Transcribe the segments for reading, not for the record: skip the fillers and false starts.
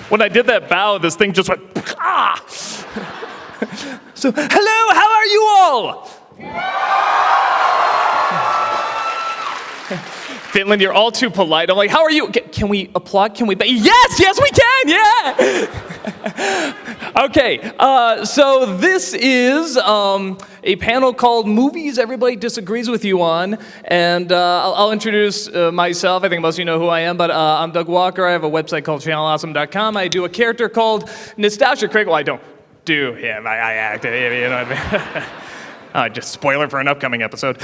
When I did that bow, this thing just went, ah! So, hello, how are you all? Finland, you're all too polite. I'm like, how are you? Can we applaud? Can we? Yes, we can, yeah! Okay, so this is a panel called Movies Everybody Disagrees With You On, and I'll introduce myself. I think most of you know who I am, but I'm Doug Walker. I have a website called channelawesome.com. I do a character called Nostalgia Critic. Well, I don't do him. I act, you know what I mean? Just spoiler for an upcoming episode.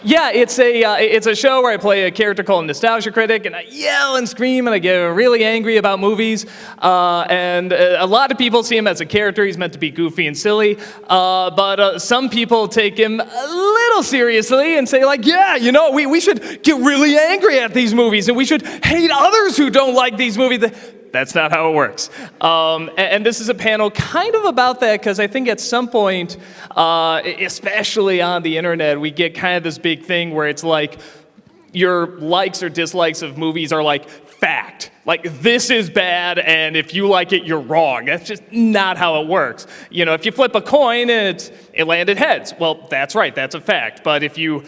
Yeah, it's a show where I play a character called Nostalgia Critic, and I yell and scream, and I get really angry about movies. And a lot of people see him as a character. He's meant to be goofy and silly. But some people take him a little seriously and say, like, yeah, you know, we should get really angry at these movies, and we should hate others who don't like these movies. That's not how it works. And this is a panel kind of about that, because I think at some point, especially on the internet, we get kind of this big thing where it's like your likes or dislikes of movies are like fact. Like, this is bad, and if you like it, you're wrong. That's just not how it works. You know, if you flip a coin and it landed heads, well, that's right, that's a fact. But if you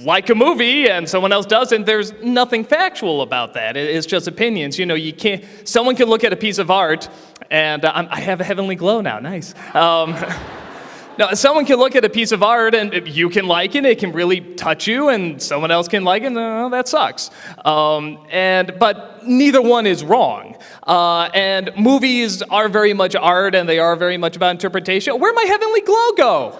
like a movie and someone else doesn't, there's nothing factual about that. It's just opinions. You know, you can't, someone can look at a piece of art, and I have a heavenly glow now, nice. No, someone can look at a piece of art and you can like it, it can really touch you, and someone else can like it, and that sucks. But neither one is wrong. And movies are very much art, and they are very much about interpretation. Where'd my heavenly glow go?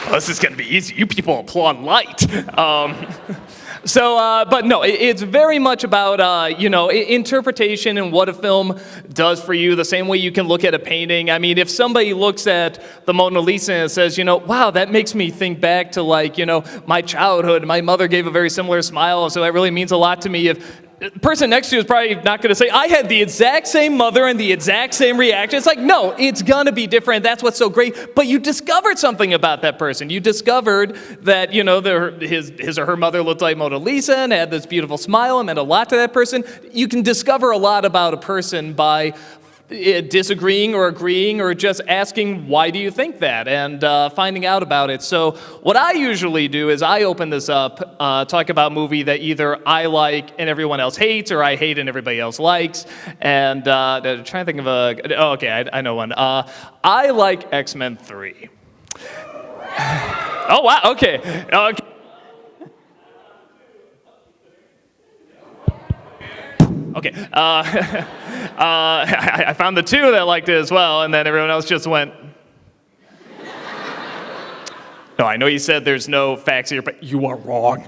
Well, this is going to be easy. You people applaud light. But no, it's very much about, interpretation and what a film does for you, the same way you can look at a painting. I mean, if somebody looks at the Mona Lisa and says, wow, that makes me think back to, my childhood. My mother gave a very similar smile, so that really means a lot to me. If the person next to you is probably not going to say, I had the exact same mother and the exact same reaction. It's like, no, it's going to be different. That's what's so great. But you discovered something about that person. You discovered that, his or her mother looked like Mona Lisa and had this beautiful smile and meant a lot to that person. You can discover a lot about a person by disagreeing or agreeing or just asking, why do you think that, and finding out about it. So what I usually do is I open this up, talk about a movie that either I like and everyone else hates, or I hate and everybody else likes, and trying to think of I know one. I like X-Men 3. Oh, wow, okay. Okay, I found the two that liked it as well, and then everyone else just went. No, I know you said there's no facts here, but you are wrong.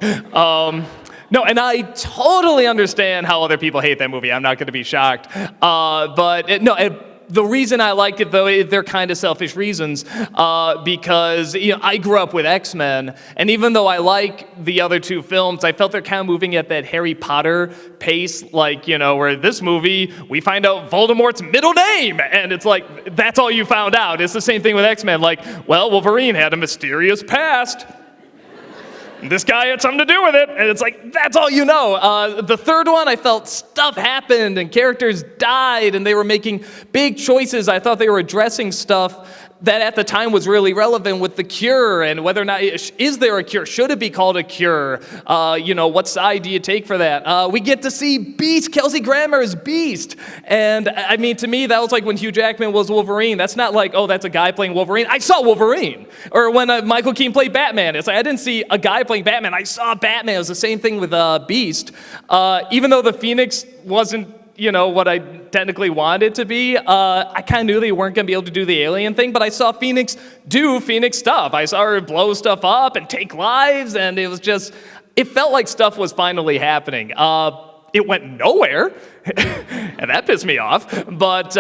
No, and I totally understand how other people hate that movie. I'm not going to be shocked. The reason I liked it, though, they're kind of selfish reasons, because I grew up with X-Men, and even though I like the other two films, I felt they're kind of moving at that Harry Potter pace, where this movie, we find out Voldemort's middle name, and it's like, that's all you found out. It's the same thing with X-Men, Wolverine had a mysterious past. This guy had something to do with it, and it's like, that's all you know. The third one, I felt stuff happened, and characters died, and they were making big choices. I thought they were addressing stuff that at the time was really relevant with the cure, and whether or not, is there a cure? Should it be called a cure? What side do you take for that? We get to see Beast, Kelsey Grammer's Beast. And I mean, to me, that was like when Hugh Jackman was Wolverine. That's not like, oh, that's a guy playing Wolverine. I saw Wolverine. Or when Michael Keaton played Batman. It's like, I didn't see a guy playing Batman. I saw Batman. It was the same thing with Beast. Even though the Phoenix wasn't what I technically wanted it to be. I kind of knew they weren't going to be able to do the alien thing, but I saw Phoenix do Phoenix stuff. I saw her blow stuff up and take lives, and it felt like stuff was finally happening. It went nowhere, and that pissed me off. But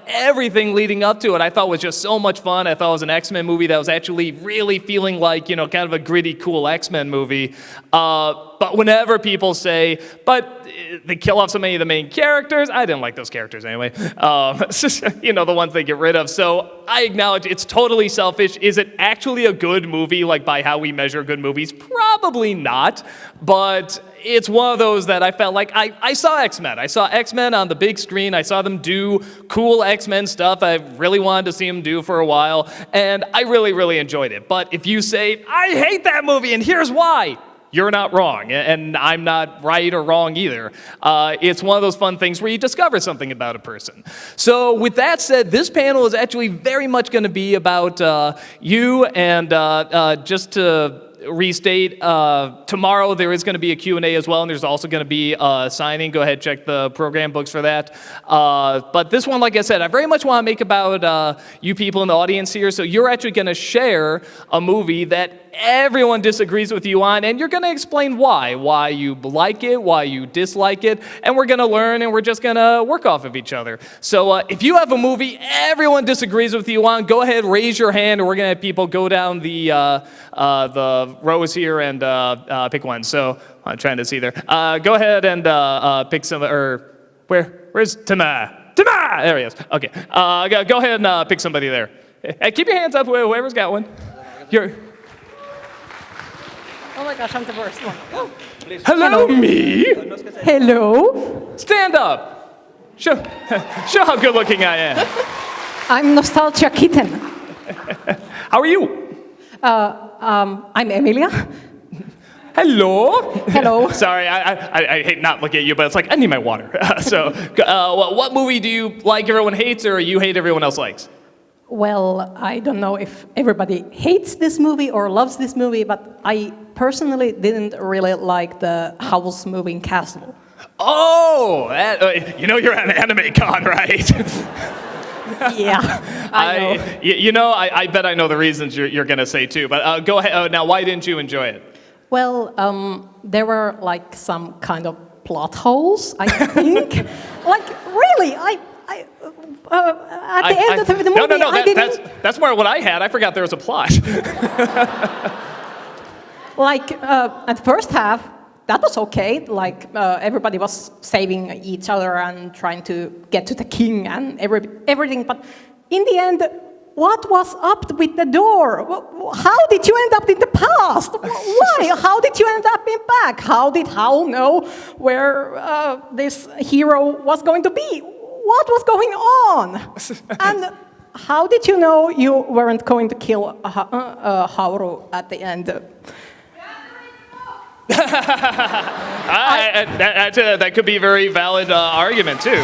everything leading up to it, I thought was just so much fun. I thought it was an X-Men movie that was actually really feeling like, kind of a gritty, cool X-Men movie. But whenever people say, but they kill off so many of the main characters, I didn't like those characters anyway. The ones they get rid of. So I acknowledge it's totally selfish. Is it actually a good movie, like by how we measure good movies? Probably not. But it's one of those that I felt like I saw X-Men. I saw X-Men on the big screen. I saw them do cool X-Men stuff I really wanted to see them do for a while. And I really, really enjoyed it. But if you say, I hate that movie and here's why, you're not wrong, and I'm not right or wrong either. It's one of those fun things where you discover something about a person. So with that said, this panel is actually very much going to be about you, and just to restate, tomorrow there is going to be a Q&A as well, and there's also going to be a signing. Go ahead, check the program books for that. But this one, like I said, I very much want to make about you people in the audience here. So you're actually going to share a movie that everyone disagrees with you on, and you're going to explain why you like it, why you dislike it, and we're going to learn, and we're just going to work off of each other. So if you have a movie everyone disagrees with you on, go ahead, raise your hand, and we're going to have people go down the rows here and pick one. So I'm trying to see there. Go ahead and pick some, or where's Tama? Tama! There he is. Okay. Go ahead and pick somebody there. Hey, keep your hands up, whoever's got one. Oh my gosh, I'm the worst one. Oh. Hello, me. Hello. Stand up. Show how good looking I am. I'm Nostalgia Kitten. How are you? I'm Emilia. Hello. Hello. Sorry, I hate not looking at you, but it's like, I need my water. What movie do you like everyone hates, or you hate everyone else likes? Well, I don't know if everybody hates this movie or loves this movie, but I personally didn't really like the house moving castle. Oh, you're at Animecon, right? Yeah, I know. I bet I know the reasons you're going to say too, but go ahead. Now, why didn't you enjoy it? Well, there were like some kind of plot holes, I think. Like, really, at the end of the movie, no, that's more what I had. I forgot there was a plot. Like, at the first half, that was okay. Like, everybody was saving each other and trying to get to the king and everything. But in the end, what was up with the door? How did you end up in the past? Why? How did you end up in back? How did Hal know where this hero was going to be? What was going on? And how did you know you weren't going to kill Hauru at the end? That could be a very valid argument too.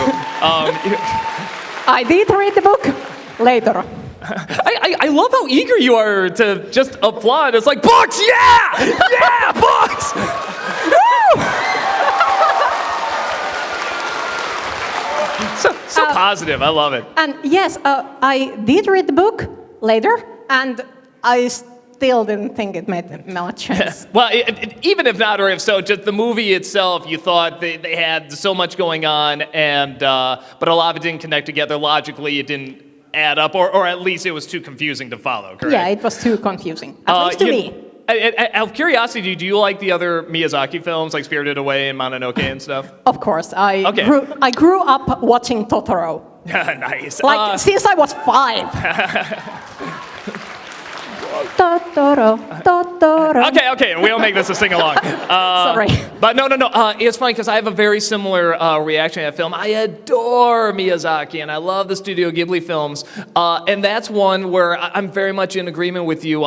I did read the book later. I love how eager you are to just applaud. It's like, books, yeah! Yeah, books! So positive, I love it. And yes, I did read the book later, and I still didn't think it made much sense. Well, even if not, or if so, just the movie itself, you thought they had so much going on, and but a lot of it didn't connect together logically. It didn't add up, or at least it was too confusing to follow, correct? Yeah, it was too confusing, at least to me. Out of curiosity, do you like the other Miyazaki films, like Spirited Away and Mononoke and stuff? Of course. I grew up watching Totoro. Nice. Like, since I was 5. Totoro. Okay, we don't make this a sing-along. Sorry. But no. It's funny because I have a very similar reaction to that film. I adore Miyazaki, and I love the Studio Ghibli films. And that's one where I'm very much in agreement with you.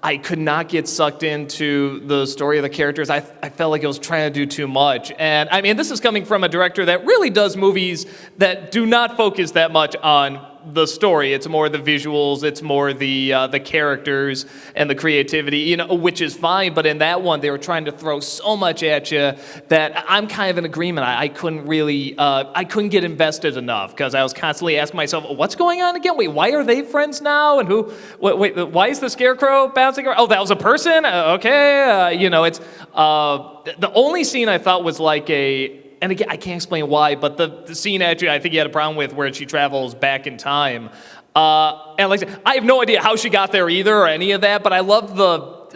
I could not get sucked into the story of the characters. I felt like it was trying to do too much. And I mean, this is coming from a director that really does movies that do not focus that much on the story. It's more the visuals. It's more the characters and the creativity, you know, which is fine. But in that one, they were trying to throw so much at you that I'm kind of in agreement. I couldn't really, I couldn't get invested enough because I was constantly asking myself, what's going on again? Wait, why are they friends now? And who? Wait, why is the scarecrow bouncing around? Oh, that was a person. Okay, you know, it's the only scene I thought was like a. And again, I can't explain why, but the scene actually I think you had a problem with where she travels back in time. And like I said, I have no idea how she got there either or any of that, but I love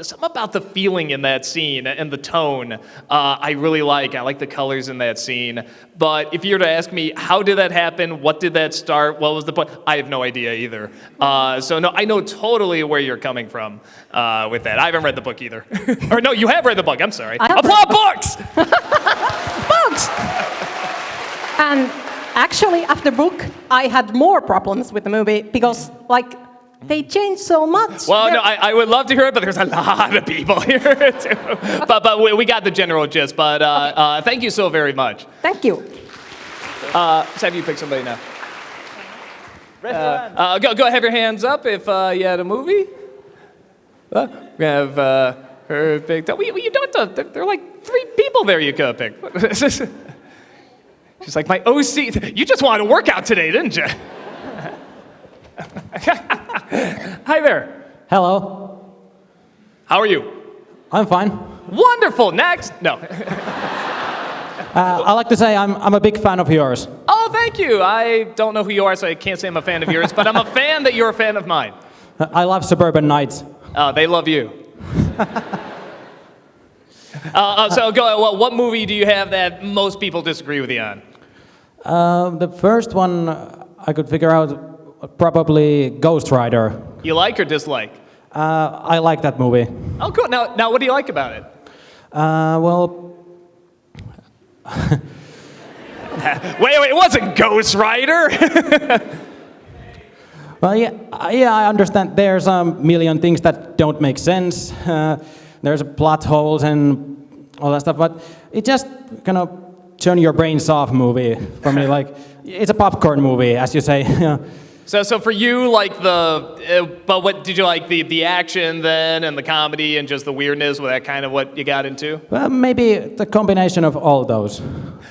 something about the feeling in that scene and the tone I really like. I like the colors in that scene. But if you were to ask me, how did that happen? What did that start? What was the point? I have no idea either. So no, I know totally where you're coming from with that. I haven't read the book either. Or no, you have read the book. I'm sorry. Applaud books! Books! And actually, after book, I had more problems with the movie because, like, they changed so much. Well, no, I would love to hear it, but there's a lot of people here too. But we got the general gist. But thank you so very much. Thank you. Let's have you pick somebody now. Go have your hands up if you had a movie. We have her picked up. You don't have to. There are like 3 people there you could pick. She's like, my OC. You just wanted to work out today, didn't you? Hi there. Hello. How are you? I'm fine. Wonderful. Next. No. I like to say I'm a big fan of yours. Oh, thank you. I don't know who you are, so I can't say I'm a fan of yours, but I'm a fan that you're a fan of mine. I love Suburban Nights. They love you. So go. Well, what movie do you have that most people disagree with you on? The first one I could figure out probably Ghost Rider. You like or dislike? I like that movie. Oh, cool. Now, what do you like about it? Well, Wait, it wasn't Ghost Rider. well, yeah, I understand. There's a million things that don't make sense. There's plot holes and all that stuff, but it just kind of turn your brains off movie for me. Like, it's a popcorn movie, as you say. So for you, like but what did you like the action then and the comedy and just the weirdness? Was that kind of what you got into? Well, maybe the combination of all those.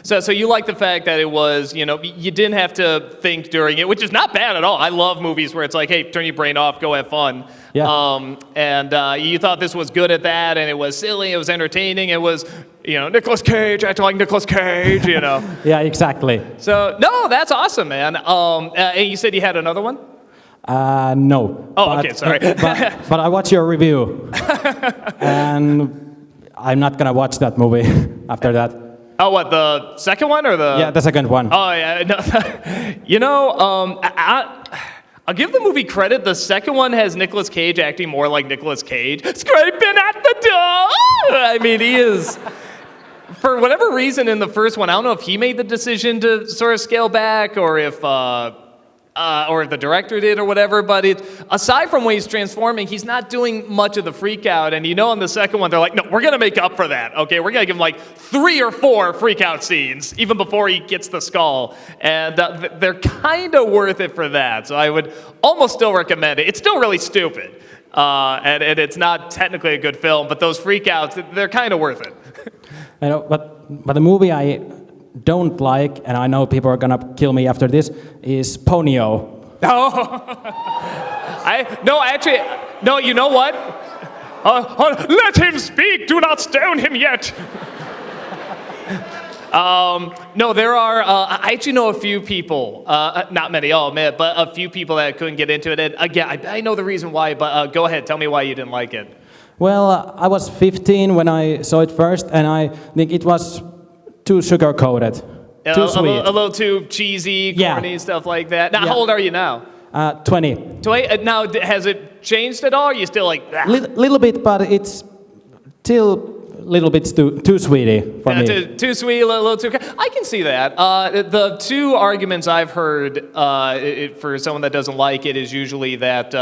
So you like the fact that it was, you know, you didn't have to think during it, which is not bad at all. I love movies where it's like, hey, turn your brain off, go have fun. Yeah. And you thought this was good at that, and it was silly, it was entertaining, it was, you know, Nicolas Cage acting like Nicolas Cage, you know. Yeah, exactly. So, no, that's awesome, man. And you said you had another one? No. Oh, okay, sorry. but I watched your review, and I'm not gonna watch that movie after that. Oh, what, the second one or the? Yeah, the second one. Oh, yeah. No, you know, I'll give the movie credit. The second one has Nicolas Cage acting more like Nicolas Cage, scraping at the door. I mean, he is. For whatever reason, in the first one, I don't know if he made the decision to sort of scale back, or if the director did, or whatever. But aside from when he's transforming, he's not doing much of the freak out. And you know, in the second one, they're like, no, we're gonna make up for that. Okay, we're gonna give him like 3 or 4 freak out scenes, even before he gets the skull. And they're kind of worth it for that. So I would almost still recommend it. It's still really stupid, and it's not technically a good film. But those freak outs, they're kind of worth it. I know, but the movie I don't like, and I know people are gonna kill me after this, is Ponyo. No, you know what? Let him speak, do not stone him yet. No, there are, I actually know a few people, not many, I'll admit, but a few people that couldn't get into it. And again, I know the reason why, but go ahead, tell me why you didn't like it. Well, I was 15 when I saw it first, and I think it was too sugar-coated, too sweet. A little too cheesy, corny, stuff like that. Now, how old are you now? 20. 20? Now, has it changed at all? Or are you still like, Little bit, but it's still little bit too sweetie for me. Too sweet, a little too. I can see that. The two arguments I've heard for someone that doesn't like it is usually that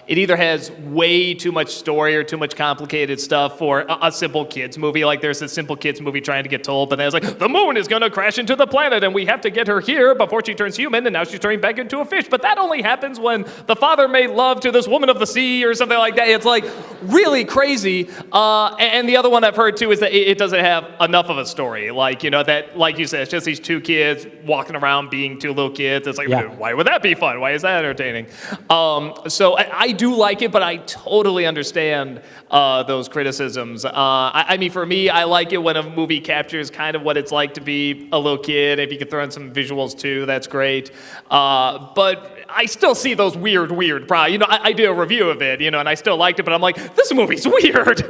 it either has way too much story or too much complicated stuff for a simple kids movie. Like there's this simple kids movie trying to get told, but then it's like the moon is going to crash into the planet and we have to get her here before she turns human, and now she's turning back into a fish. But that only happens when the father made love to this woman of the sea or something like that. It's like really crazy. And the other one I've heard too is that it doesn't have enough of a story. Like, you know, that, like you said, it's just these two kids walking around being two little kids. It's like, why would that be fun? Why is that entertaining? So I do like it, but I totally understand those criticisms. I mean, for me, I like it when a movie captures kind of what it's like to be a little kid. If you could throw in some visuals too, that's great. But I still see those weird problems. You know, I did a review of it, you know, and I still liked it, but I'm like, this movie's weird.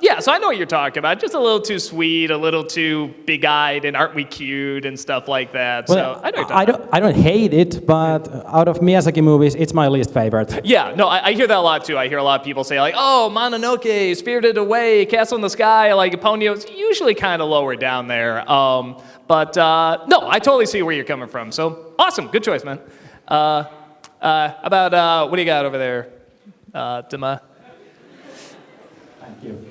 Yeah, so I know what you're talking about. Just a little too sweet, a little too big-eyed, and aren't we cute and stuff like that. Well, so I know what you're talking about. I don't hate it, but out of Miyazaki movies, it's my least favorite. Yeah, no, I hear that a lot too. I hear a lot of people say like, oh, Mononoke, Spirited Away, Castle in the Sky, like Ponyo's usually kind of lower down there. No, I totally see where you're coming from. So awesome, good choice, man. About what do you got over there, Dima? Thank you.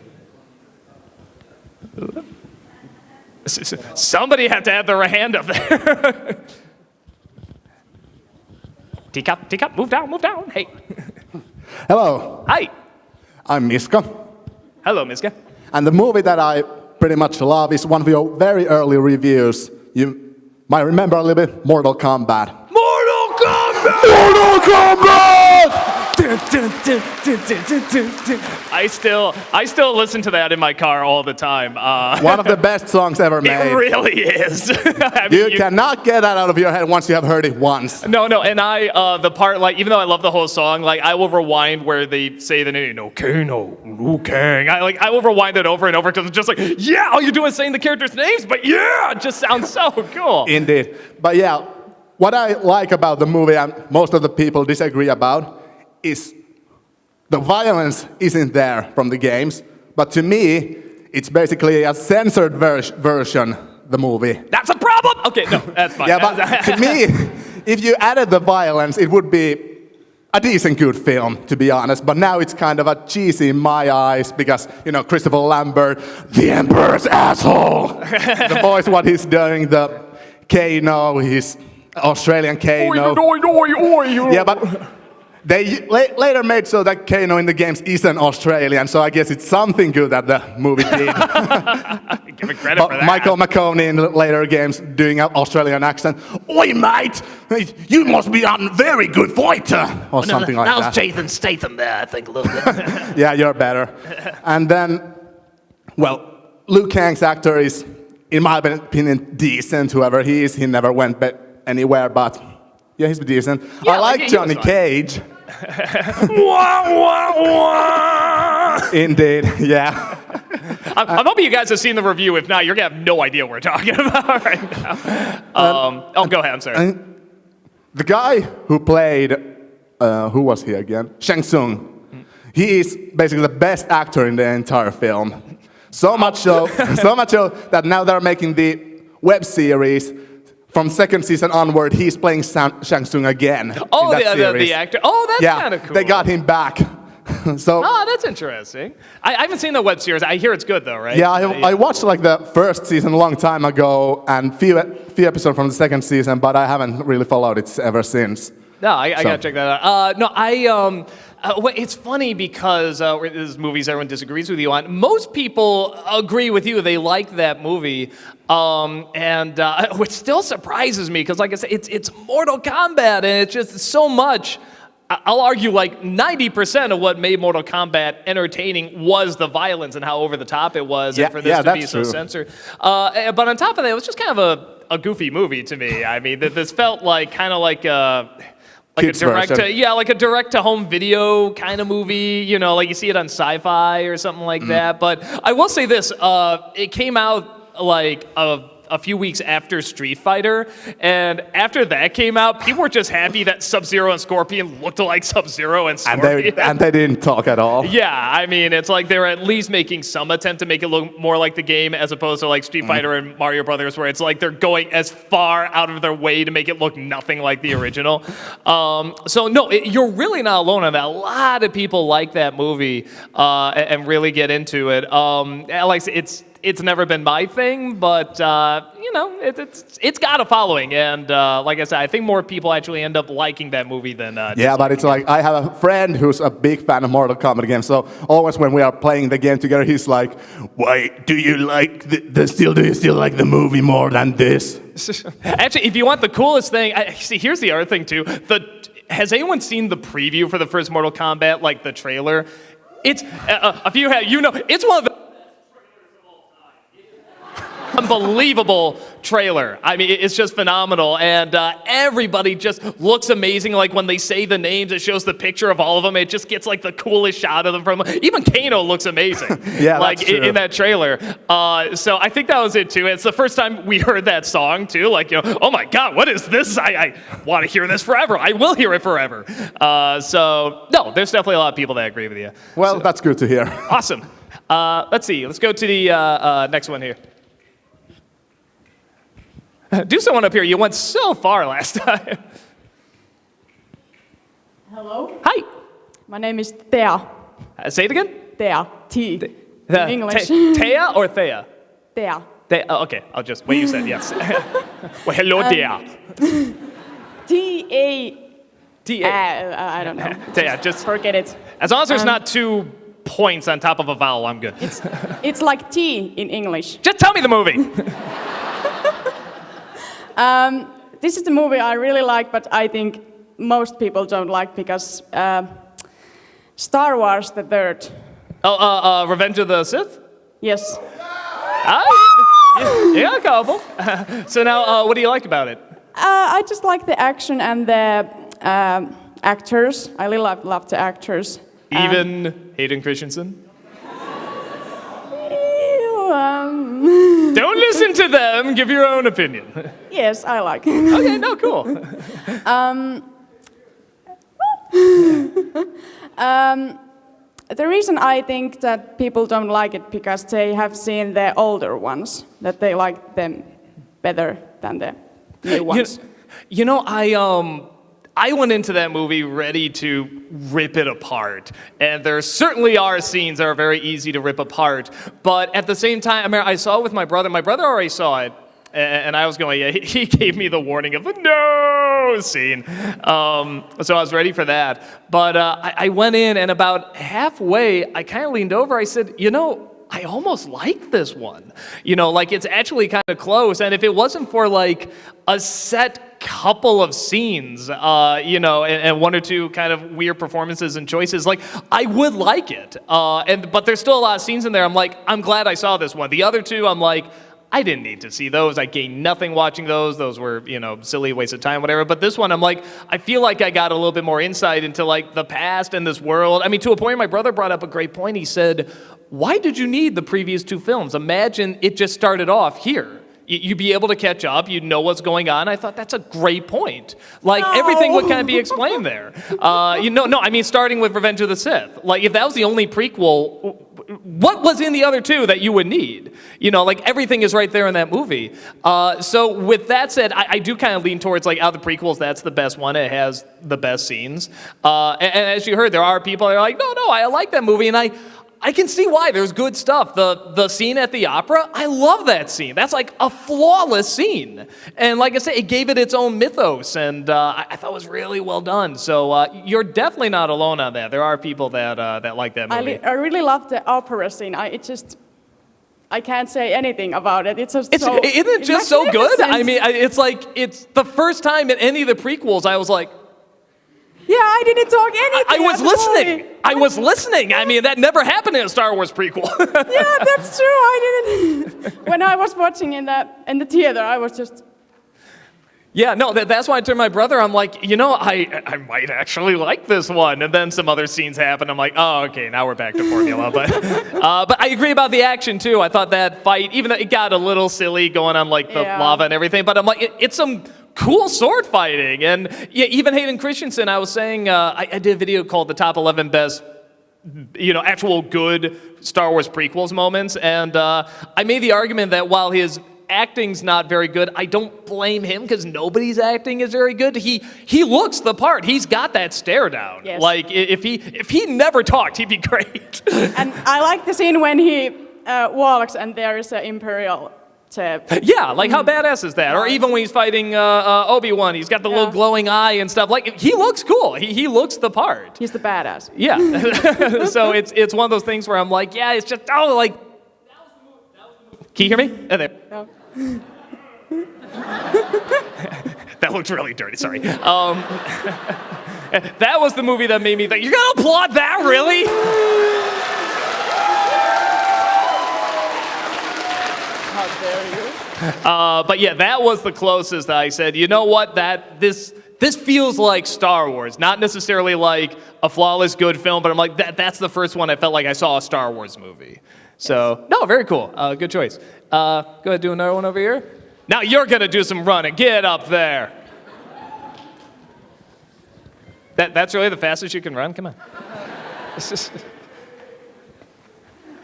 Somebody had to have their hand up there. Teacup, move down. Hey. Hello, Hi. I'm Miska, Hello, Miska. and the movie that I pretty much love is one of your very early reviews. You might remember a little bit, Mortal Kombat. Mortal Kombat! Mortal Kombat! I still listen to that in my car all the time. One of the best songs ever made. It really is. I mean, You cannot get that out of your head once you have heard it once. No, and the part, like, even though I love the whole song, like, I will rewind where they say the name, no Kano, Liu Kang. I will rewind it over and over because it's just like, yeah, all you're doing is saying the characters' names, but yeah, it just sounds so cool. Indeed. But yeah, what I like about the movie, and most of the people disagree about, is the violence isn't there from the games. But to me, it's basically a censored version, the movie. That's a problem? Okay, no, that's fine. Yeah, but to me, if you added the violence, it would be a decent good film, to be honest. But now it's kind of a cheesy in my eyes because, you know, Christopher Lambert, the Emperor's asshole. The voice, what he's doing, the Kano, he's Australian Kano. Yeah, but they later made so that Kano in the games isn't Australian, so I guess it's something good that the movie did. Give it credit for that. Michael McConey in the later games doing an Australian accent. Oi, mate! You must be a very good fighter! Or something like that. That was Jason Statham there, I think, a little bit. Yeah, you're better. And then, well, Liu Kang's actor is, in my opinion, decent. Whoever he is, he never went anywhere, but yeah, he's decent. Yeah, I like Johnny Cage. Indeed, yeah. I'm hoping you guys have seen the review. If not, you're going to have no idea what we're talking about right now. Go ahead, I'm sorry. The guy who played, who was he again? Shang Tsung. He is basically the best actor in the entire film. So much so that now they're making the web series. From second season onward, he's playing Shang Tsung again. Oh, in that the actor. Oh, that's kind of cool. They got him back. Oh, that's interesting. I haven't seen the web series. I hear it's good though, right? Yeah, I watched like the first season a long time ago and few episodes from the second season, but I haven't really followed it ever since. No, I gotta check that out. It's funny because this movies everyone disagrees with you on. Most people agree with you. They like that movie, which still surprises me because, like I said, it's Mortal Kombat, and it's just so much. I'll argue like 90% of what made Mortal Kombat entertaining was the violence and how over the top it was, and for this to be so censored. But on top of that, it was just kind of a goofy movie to me. I mean, this felt like kind of like a direct to home video kind of movie, you know, like you see it on Sci-Fi or something like that. But I will say this, it came out like a a few weeks after Street Fighter, and after that came out, people were just happy that Sub-Zero and Scorpion looked like Sub-Zero and Scorpion. And they didn't talk at all. Yeah, I mean, it's like they're at least making some attempt to make it look more like the game as opposed to like Street Fighter and Mario Brothers, where it's like they're going as far out of their way to make it look nothing like the original. So no, you're really not alone on that. A lot of people like that movie and really get into it. Alex, it's never been my thing, but it's got a following, and like I said, I think more people actually end up liking that movie than. Yeah, but it's like I have a friend who's a big fan of Mortal Kombat games, so always when we are playing the game together, he's like, "Why do you like do you still like the movie more than this?" Actually, if you want the coolest thing, see, here's the other thing too. Has anyone seen the preview for the first Mortal Kombat, like the trailer? It's if you have, it's one of the unbelievable trailer. I mean, it's just phenomenal, and everybody just looks amazing. Like when they say the names, it shows the picture of all of them. It just gets like the coolest shot of them from. Even Kano looks amazing. Yeah, like that's true. in that trailer. So I think that was it too. It's the first time we heard that song too. Like oh my God, what is this? I want to hear this forever. I will hear it forever. So no, there's definitely a lot of people that agree with you. Well, that's good to hear. Awesome. Let's see. Let's go to the next one here. Do someone up here. You went so far last time. Hello. Hi. My name is Thea. Say it again. Thea. T. In English. Thea or Thea? Thea. Okay, I'll just. What you said, yes. Well, hello, Thea. T-A. Thea. I don't know. Thea, just forget it. as long as there's not 2 points on top of a vowel, I'm good. It's like T in English. Just tell me the movie. This is the movie I really like, but I think most people don't like because Star Wars the Third. Oh, Revenge of the Sith? Yes. Yeah, a couple. So now, what do you like about it? I just like the action and the actors. I really love the actors. Even Hayden Christensen? Um, Don't listen to them. Give your own opinion. Yes, I like it. Okay, no, cool. The reason I think that people don't like it because they have seen the older ones, that they like them better than the new ones. I went into that movie ready to rip it apart. And there certainly are scenes that are very easy to rip apart. But at the same time, I mean, I saw it with my brother. My brother already saw it. And I was going, yeah, he gave me the warning of the no scene. So I was ready for that. But I went in, and about halfway, I kind of leaned over. I said, I almost like this one. Like it's actually kind of close. And if it wasn't for like a set couple of scenes, and 1 or 2 kind of weird performances and choices, like I would like it. But there's still a lot of scenes in there. I'm glad I saw this one. The other 2, I'm like, I didn't need to see those. I gained nothing watching those. Those were, silly, waste of time, whatever. But this one, I'm like, I feel like I got a little bit more insight into like the past and this world. I mean, to a point, my brother brought up a great point. He said, why did you need the previous 2 films? Imagine it just started off here. You'd be able to catch up. You'd know what's going on. I thought that's a great point. Like everything would kind of be explained there. I mean, starting with Revenge of the Sith. Like if that was the only prequel, what was in the other 2 that you would need? Like everything is right there in that movie. So with that said, I do kind of lean towards like out of the prequels, that's the best one. It has the best scenes. And as you heard, there are people that are like, no, I like that movie, and I can see why. There's good stuff. The scene at the opera, I love that scene. That's like a flawless scene. And like I said, it gave it its own mythos, and I thought it was really well done. So you're definitely not alone on that. There are people that like that movie. I really love the opera scene. I can't say anything about it. Isn't it just so good? I mean, it's the first time in any of the prequels I was like, yeah, I didn't talk anything. I was listening. I mean, that never happened in a Star Wars prequel. Yeah, that's true. I didn't. When I was watching in the theater, I was just. Yeah, no, that's why I turned to my brother. I'm like, I might actually like this one. And then some other scenes happen. I'm like, oh, okay, now we're back to formula. But I agree about the action, too. I thought that fight, even though it got a little silly going on, like, the lava and everything, but I'm like, it's some cool sword fighting. And yeah, even Hayden Christensen, I was saying, I did a video called The Top 11 Best actual good Star Wars prequels moments. And I made the argument that while his acting's not very good, I don't blame him because nobody's acting is very good. He looks the part. He's got that stare down. Yes. Like if he never talked, he'd be great. And I like the scene when he walks and there is an Imperial tip. Yeah, like how badass is that? Or even when he's fighting Obi-Wan, he's got the little glowing eye and stuff. Like he looks cool. He looks the part. He's the badass. Yeah. So it's one of those things where I'm like, yeah, it's just like. Can you hear me? Oh, there. No. That looked really dirty, sorry. That was the movie that made me think, you're gonna applaud that, really? How dare you? But yeah, that was the closest that I said, you know what, this feels like Star Wars, not necessarily like a flawless good film, but I'm like, that's the first one I felt like I saw a Star Wars movie. So, no, very cool. Good choice. Go ahead, do another one over here. Now you're going to do some running. Get up there. That's really the fastest you can run? Come on.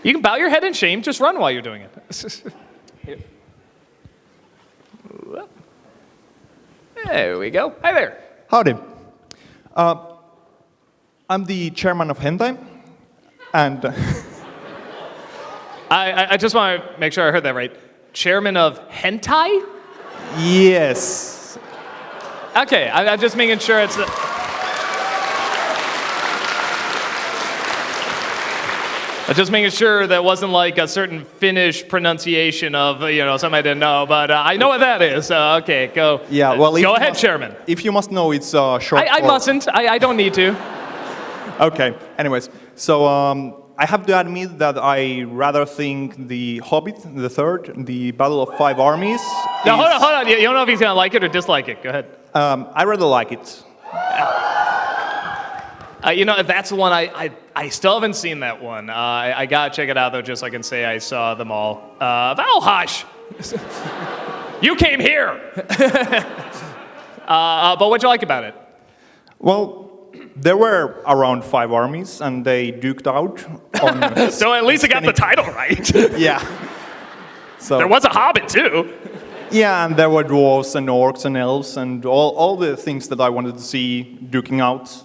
You can bow your head in shame. Just run while you're doing it. Here. There we go. Hi there. Howdy. I'm the chairman of Hentai, and I just want to make sure I heard that right. Chairman of Hentai? yes, Okay, I'm just making sure it's... I'm just making sure that wasn't like a certain Finnish pronunciation of, something I didn't know, but I know what that is. Okay, go. yeah. Well, go ahead, Chairman. If you must know, it's short. I for- mustn't. I don't need to. Okay. Anyways, so I have to admit that I rather think the Hobbit, the third, the Battle of Five Armies. No, hold on. You don't know if he's going to like it or dislike it. Go ahead. I rather like it. That's the one I still haven't seen that one. I got to check it out, though, just so I can say I saw them all. Hush! You came here! But what'd you like about it? Well, there were around 5 armies, and they duked out. On So at least I got the title right. yeah. So There was a hobbit, too. yeah, and there were dwarves and orcs and elves and all the things that I wanted to see duking out.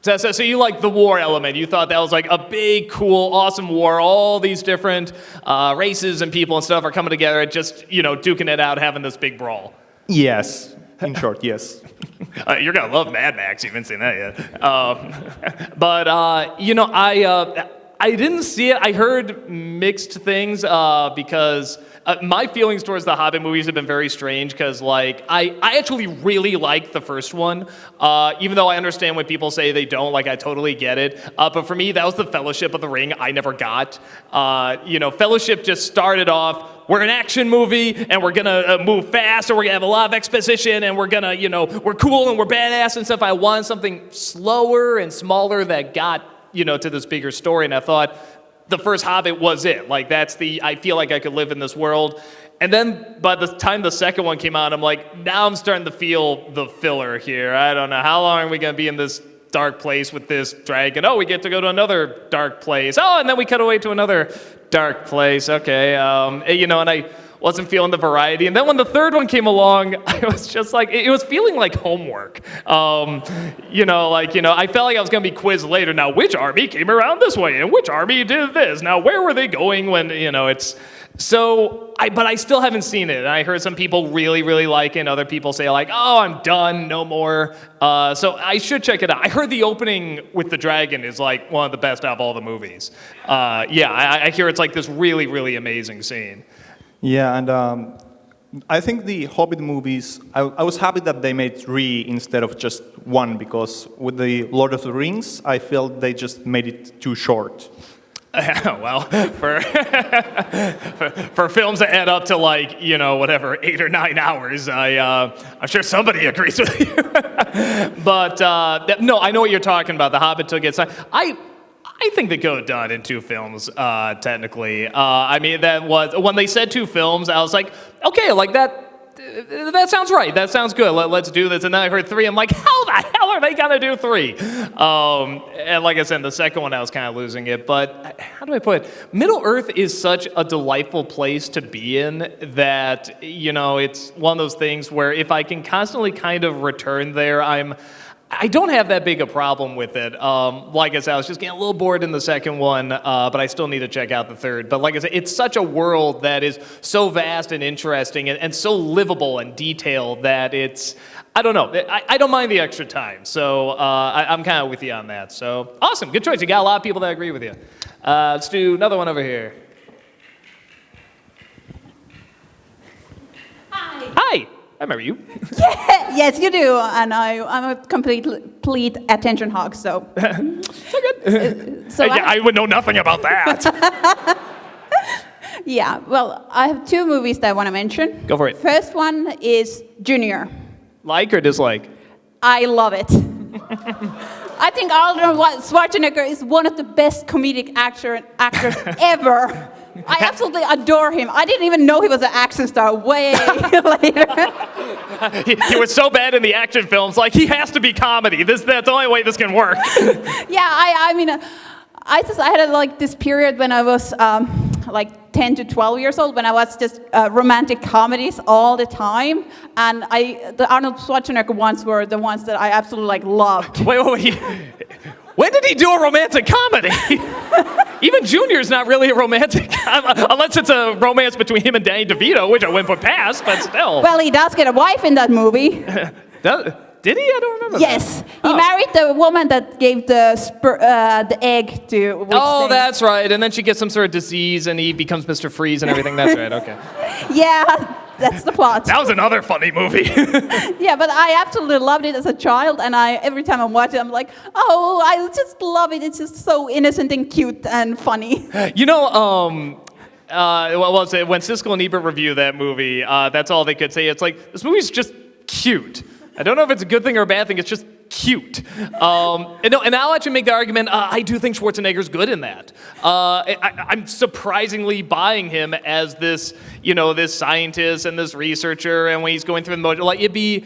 So you like the war element. You thought that was like a big, cool, awesome war. All these different races and people and stuff are coming together and just, duking it out, having this big brawl. Yes, in short, yes. You're going to love Mad Max. You haven't seen that yet. I didn't see it. I heard mixed things because my feelings towards the Hobbit movies have been very strange because, I actually really liked the first one, even though I understand when people say they don't. I totally get it. But for me, that was the Fellowship of the Ring I never got. Fellowship just started off, we're an action movie, and we're gonna move fast, and we're gonna have a lot of exposition, and we're gonna, we're cool and we're badass and stuff. I wanted something slower and smaller that got, to this bigger story, and I thought the first Hobbit was it. I feel like I could live in this world. And then by the time the second one came out, I'm like, now I'm starting to feel the filler here. I don't know, how long are we gonna be in this dark place with this dragon? Oh, we get to go to another dark place. Oh, and then we cut away to another dark place. Okay, and I wasn't feeling the variety. And then when the third one came along, I was just like, it was feeling like homework. I felt like I was gonna be quizzed later. Now, which army came around this way, and which army did this? Now, where were they going when, it's... So, but I still haven't seen it. And I heard some people really, really like it, and other people say oh, I'm done, no more. So I should check it out. I heard the opening with the dragon is one of the best out of all the movies. I hear it's this really, really amazing scene. Yeah, and I think the Hobbit movies, I was happy that they made 3 instead of just 1, because with the Lord of the Rings, I felt they just made it too short. Well, for films that add up to like, whatever, 8 or 9 hours, I'm sure somebody agrees with you. But no, I know what you're talking about. The Hobbit took its time. I think they could have done it in 2 films, technically. I mean, that was when they said 2 films. I was like, okay, like that. That sounds right. That sounds good. Let's do this. And then I heard 3. I'm like, how the hell are they gonna do 3? And like I said, the second one I was kind of losing it. But how do I put it? Middle Earth is such a delightful place to be in that it's one of those things where if I can constantly kind of return there, I don't have that big a problem with it. Like I said, I was just getting a little bored in the second one, but I still need to check out the third. But like I said, it's such a world that is so vast and interesting and so livable and detailed that I don't know. I don't mind the extra time. So I'm kind of with you on that. So awesome. Good choice. You got a lot of people that agree with you. Let's do another one over here. Hi. I remember you. Yes, you do, and I'm a complete attention hog, so. So good. I would know nothing about that. Yeah, well, I have 2 movies that I want to mention. Go for it. First one is Junior. Like or dislike? I love it. I think Arnold Schwarzenegger is one of the best comedic actors ever. I absolutely adore him. I didn't even know he was an action star way later. He was so bad in the action films, like he has to be comedy. That's the only way this can work. Yeah, I mean, I had this period when I was like 10 to 12 years old when I was just romantic comedies all the time, and the Arnold Schwarzenegger ones were the ones that I absolutely loved. Wait. When did he do a romantic comedy? Even Junior's not really a romantic, unless it's a romance between him and Danny DeVito, which I wouldn't put past, but still. Well, he does get a wife in that movie. Did he? I don't remember. Yes, he married the woman that gave the egg to. That's right. And then she gets some sort of disease, and he becomes Mr. Freeze and everything. That's right. Okay. Yeah, that's the plot. That was another funny movie. Yeah, but I absolutely loved it as a child, and every time I watch it, I'm like, oh, I just love it. It's just so innocent and cute and funny. When Siskel and Ebert reviewed that movie, that's all they could say. It's like, this movie's just cute. I don't know if it's a good thing or a bad thing. It's just cute. And I'll actually make the argument, I do think Schwarzenegger's good in that. I'm surprisingly buying him as this, this scientist and this researcher, and when he's going through the motion, like it'd be,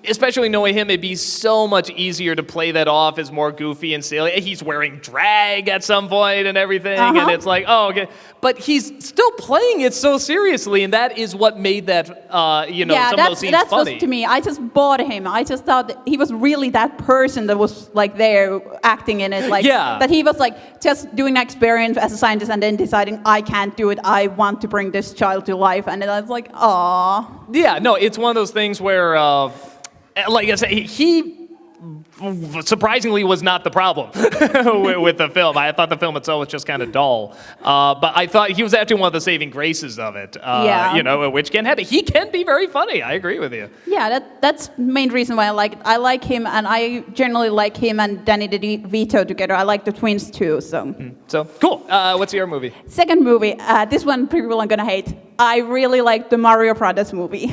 especially knowing him, it'd be so much easier to play that off as more goofy and silly. He's wearing drag at some point and everything, and it's like, oh, okay. But he's still playing it so seriously, and that is what made that, some of those scenes that's funny. Was to me. I just bought him. I just thought that he was really that person that was like there acting in it, that he was like just doing an experience as a scientist and then deciding I can't do it. I want to bring this child to life, and then I was like, aw. Yeah, no, it's one of those things where. Like I said, he surprisingly was not the problem with the film. I thought the film itself was just kind of dull. But I thought he was actually one of the saving graces of it. Which can happen. He can be very funny. I agree with you. Yeah, that's the main reason why I like it. I like him, and I generally like him and Danny DeVito together. I like the twins too. So cool. What's your movie? Second movie. This one people are gonna hate. I really like the Mario Brothers movie.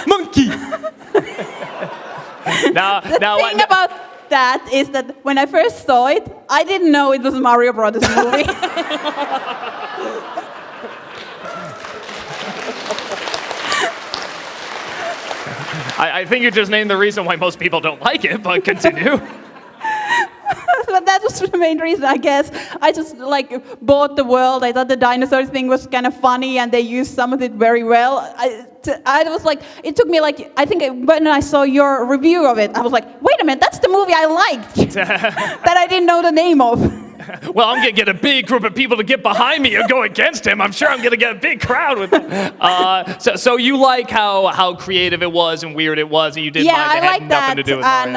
Monkey. The thing about that is that when I first saw it, I didn't know it was a Mario Brothers movie. I think you just named the reason why most people don't like it, but continue. But that was the main reason, I guess. I just bought the world. I thought the dinosaur thing was kind of funny, and they used some of it very well. I was like, it took me I think when I saw your review of it, I was like, wait a minute, that's the movie I liked that I didn't know the name of. Well, I'm going to get a big group of people to get behind me and go against him. I'm sure I'm going to get a big crowd with it. So you like how creative it was and weird it was, and you didn't mind it had nothing to do with Mario. And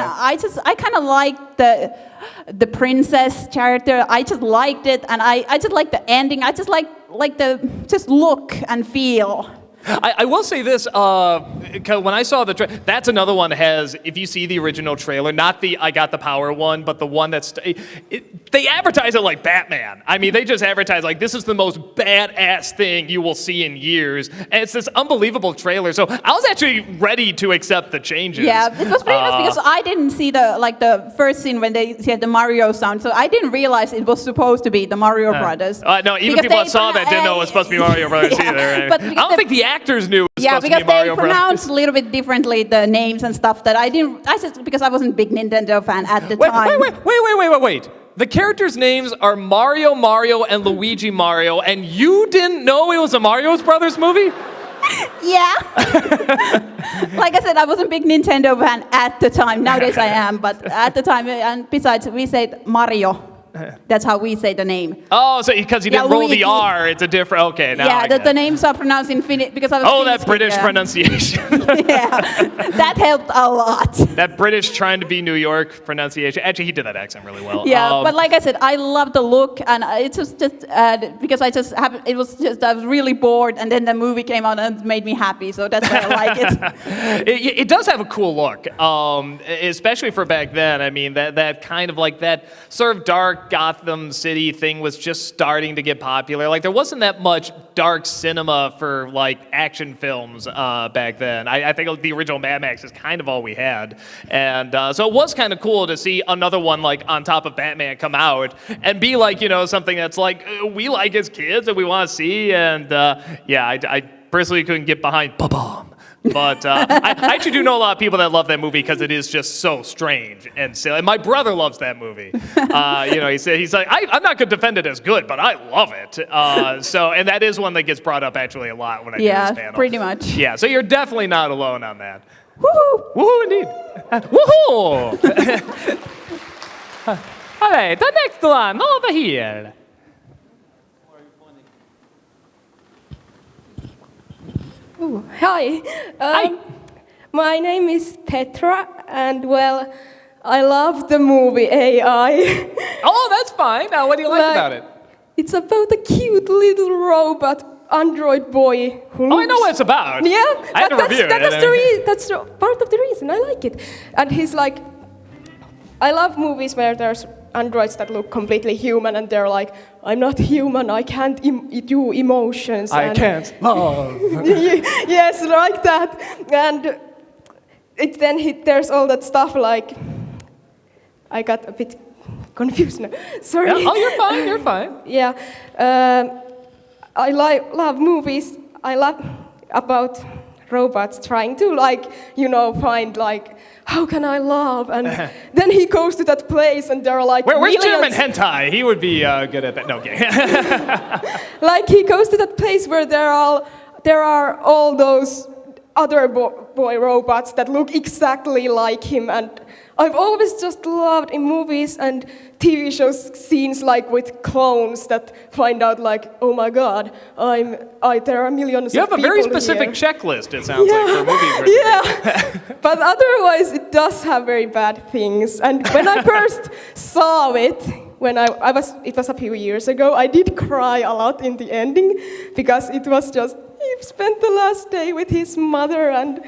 I kind of liked the princess character. I just liked it, and I just liked the ending. I just like the look and feel. I will say this, 'cause when I saw the that's another one that has, if you see the original trailer, not the I Got the Power one, but the one that's, they advertise it like Batman. I mean, they just advertise like this is the most badass thing you will see in years. And it's this unbelievable trailer. So I was actually ready to accept the changes. Yeah, it was pretty much because I didn't see the first scene when they said the Mario sound, so I didn't realize it was supposed to be the Mario Brothers. No, even Because people that they saw that didn't know it was supposed to be Mario Brothers either. But I don't think the actors knew it was Yeah, supposed to be because Mario they Brothers. pronounced a little bit differently the names and stuff that I didn't. I said because I wasn't a big Nintendo fan at the time. Wait. The characters' names are Mario, and Luigi Mario, and you didn't know it was a Mario Brothers movie? Yeah. Like I said, I wasn't a big Nintendo fan at the time. Nowadays I am, but at the time, and besides, we said Mario. That's how we say the name. Oh, so because you didn't roll Luigi. the R, it's a different. Okay, now. I get the it. names are pronounced in Finnish because I was. Oh, that Finnish British kid, yeah. pronunciation. Yeah, that helped a lot. That British trying to be New York pronunciation. Actually, he did that accent really well. Yeah, but like I said, I love the look, and it was just because I just have. It was just I was really bored, and then the movie came out and it made me happy. So that's why I like it. It does have a cool look, especially for back then. I mean, that kind of like that sort of dark Gotham City thing was just starting to get popular. Like there wasn't that much dark cinema for like action films back then. I think the original Mad Max is kind of all we had, and so it was kind of cool to see another one like on top of Batman come out and be like something that's like we like as kids and we want to see. And I personally couldn't get behind Ba-Bomb. But I actually do know a lot of people that love that movie because it is just so strange and silly. And my brother loves that movie. He's like, I'm not going to defend it as good, but I love it. And that is one that gets brought up actually a lot when I do this panel. Yeah, pretty much. Yeah, so you're definitely not alone on that. Woohoo! Woohoo indeed. Woohoo! All right, the next one over here. Hi. Hi. My name is Petra, and well, I love the movie AI. Oh, that's fine. Now, what do you like about it? It's about a cute little robot android boy who looks... Oh, I know what it's about. Yeah, I had to review it. that's part of the reason I like it. And he's like, I love movies where there's androids that look completely human and they're like, I'm not human, I can't do emotions. I can't love. Yes, like that. And there's all that stuff like, I got a bit confused now. Sorry. Yeah. Oh, you're fine. Yeah. I love movies. I love about robots trying to find how can I love? And then he goes to that place and there are Where's millions. German hentai? He would be good at that. No, okay. He goes to that place where there are all those other boy robots that look exactly like him. And I've always just loved in movies and TV shows scenes with clones that find out oh my God, there are millions of people. You have a very specific here. checklist, it sounds like, for movie review. Yeah, but otherwise it does have very bad things. And when I first saw it, it was a few years ago, I did cry a lot in the ending because it was just, he spent the last day with his mother and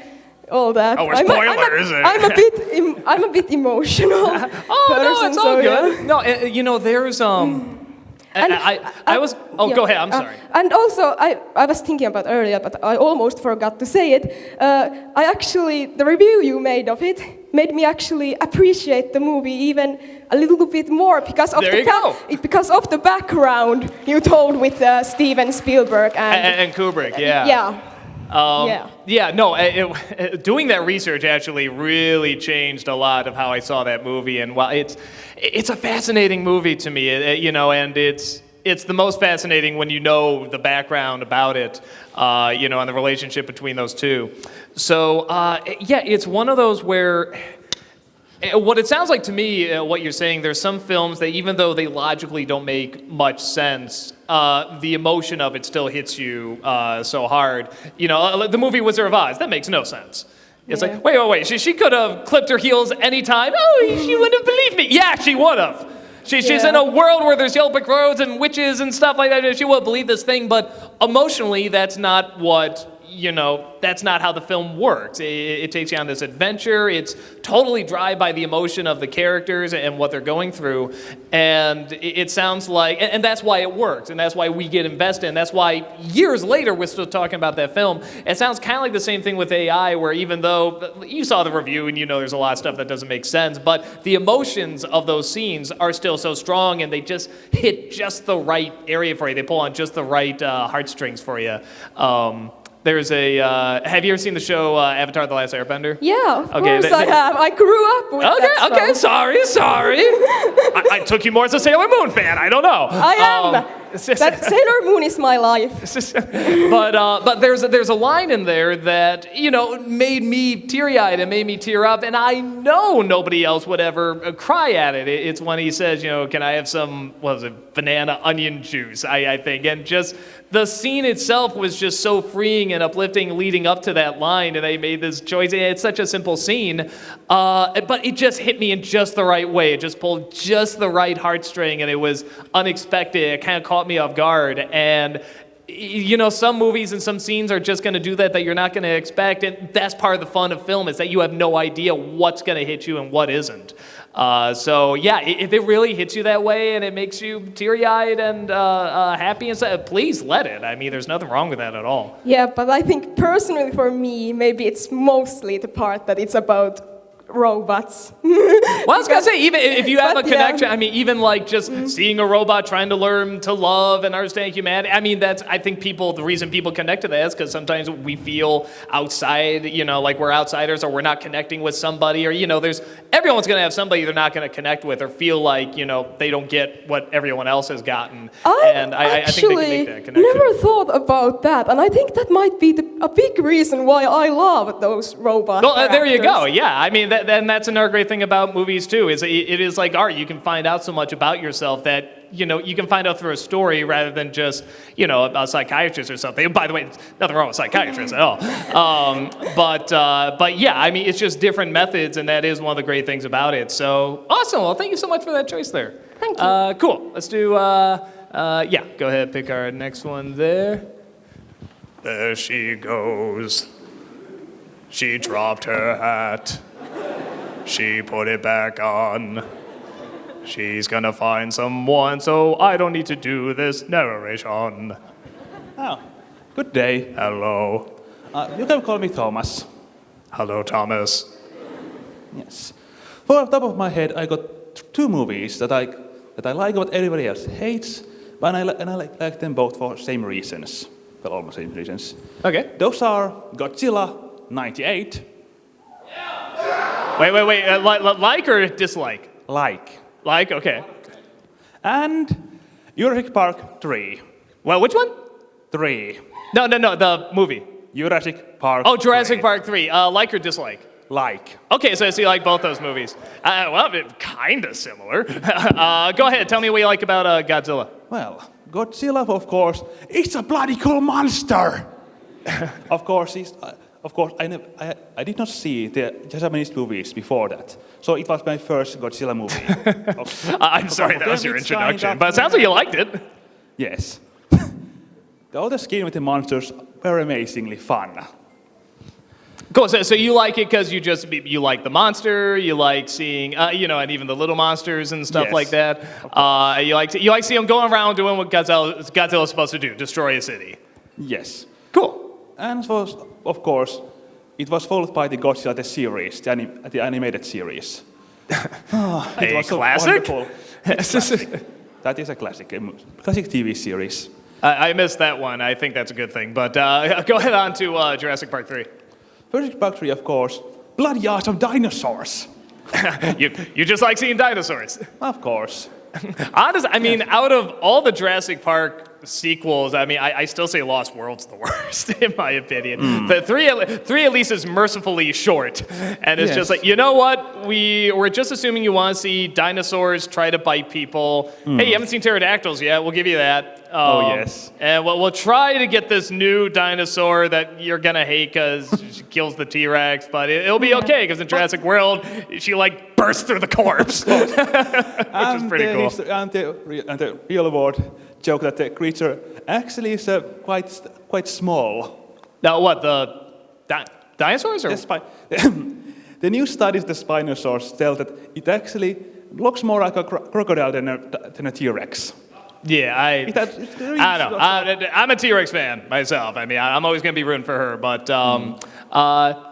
all that. Oh, we're spoilers. I'm a bit emotional. Oh, person, no, it's all so, good. Yeah. No, there's I was. Oh, yeah, go ahead. I'm sorry. And also, I was thinking about earlier, but I almost forgot to say it. The review you made of it made me actually appreciate the movie even a little bit more because of because of the background you told with Steven Spielberg and Kubrick. Yeah. Yeah. Doing that research actually really changed a lot of how I saw that movie, and while it's a fascinating movie to me, and it's the most fascinating when you know the background about it, and the relationship between those two. So it's one of those where. What it sounds like to me, what you're saying, there's some films that even though they logically don't make much sense, the emotion of it still hits you so hard. The movie Wizard of Oz, that makes no sense. It's like, wait, she could have clipped her heels anytime. Oh, she wouldn't have believed me. Yeah, she would have. She's in a world where there's yellow brick roads and witches and stuff like that. She would believe this thing, but emotionally, that's not what that's not how the film works. It takes you on this adventure. It's totally driven by the emotion of the characters and what they're going through. And it sounds like, and that's why it works, and that's why we get invested, and that's why years later we're still talking about that film. It sounds kind of like the same thing with AI, where even though you saw the review and there's a lot of stuff that doesn't make sense, but the emotions of those scenes are still so strong, and they just hit just the right area for you. They pull on just the right heartstrings for you. There's have you ever seen the show Avatar: The Last Airbender? Yeah, of course I have. I grew up with that show. Okay, sorry. I took you more as a Sailor Moon fan. I don't know. I am. That Sailor Moon is my life. but there's a line in there that made me teary-eyed and made me tear up, and I know nobody else would ever cry at it. It's when he says, can I have some banana onion juice? I think, and just the scene itself was just so freeing and uplifting leading up to that line, and they made this choice. It's such a simple scene, but it just hit me in just the right way. It just pulled just the right heartstring, and it was unexpected. It kind of caught me off guard. And some movies and some scenes are just going to do that you're not going to expect, and that's part of the fun of film, is that you have no idea what's going to hit you and what isn't. If it really hits you that way and it makes you teary-eyed and happy and stuff, please let it. I mean, there's nothing wrong with that at all. Yeah, but I think personally for me, maybe it's mostly the part that it's about robots. Well, I was going to say, even if you have a connection, I mean, even like just seeing a robot trying to learn to love and understand humanity, I mean, I think the reason people connect to that is because sometimes we feel outside, like we're outsiders, or we're not connecting with somebody, or, everyone's going to have somebody they're not going to connect with, or feel like, they don't get what everyone else has gotten. I think they can make that connection. Never thought about that, and I think that might be a big reason why I love those robot characters. There you go. Yeah, I mean, and that's another great thing about movies too, is it is like art. You can find out so much about yourself that you can find out through a story rather than just a psychiatrist or something. By the way, nothing wrong with psychiatrists at all. But yeah, I mean, it's just different methods, and that is one of the great things about it. So awesome. Well, thank you so much for that choice there. Thank you. Cool. Let's do go ahead, pick our next one there. There she goes. She dropped her hat. She put it back on. She's gonna find someone, so I don't need to do this narration. Oh, good day. Hello. You can call me Thomas. Hello, Thomas. Yes. For the top of my head, I got two movies that I like, what everybody else hates, but I like them both for same reasons. Well, almost same reasons. Okay. Those are Godzilla 98. Wait. Like or dislike? Like. Like, okay. And Jurassic Park 3. Well, which one? 3. No, the movie. Jurassic Park. Oh, Jurassic 3. Park 3. Like or dislike? Like. Okay, so you like both those movies. Well, kind of similar. Go ahead, tell me what you like about Godzilla. Well, Godzilla, of course, it's a bloody cool monster. Of course, I did not see the Japanese movies before that, so it was my first Godzilla movie. I'm sorry, that was your introduction, but it sounds like you liked it. Yes. The other skin with the monsters were amazingly fun. Cool. So you like it because you like the monster, you like seeing and even the little monsters and stuff like that. You like seeing them going around doing what Godzilla's supposed to do, destroy a city. Yes. Cool. And of course, it was followed by the Godzilla the series, the animated series. It was so classic? Wonderful. Classic. That is a classic TV series. I missed that one. I think that's a good thing. But go ahead on to Jurassic Park 3. Jurassic Park 3, of course. Bloody awesome dinosaurs. you just like seeing dinosaurs. Of course. Honestly, I mean, out of all the Jurassic Park sequels, I mean, I still say Lost World's the worst, in my opinion. The three at least is mercifully short. And it's just like, you know what? We're just assuming you want to see dinosaurs try to bite people. Hey, you haven't seen pterodactyls yet. We'll give you that. Yes. And we'll try to get this new dinosaur that you're going to hate because she kills the T-Rex, but it'll be okay because in Jurassic World, she bursts through the corpse. Which is pretty cool. And the real world joke that the creature actually is quite small. Now, what, dinosaurs? Or? The new studies the Spinosaurs tell that it actually looks more like a crocodile than a T-Rex. Yeah, I don't know. I'm a T-Rex fan myself. I mean, I'm always going to be rooting for her. But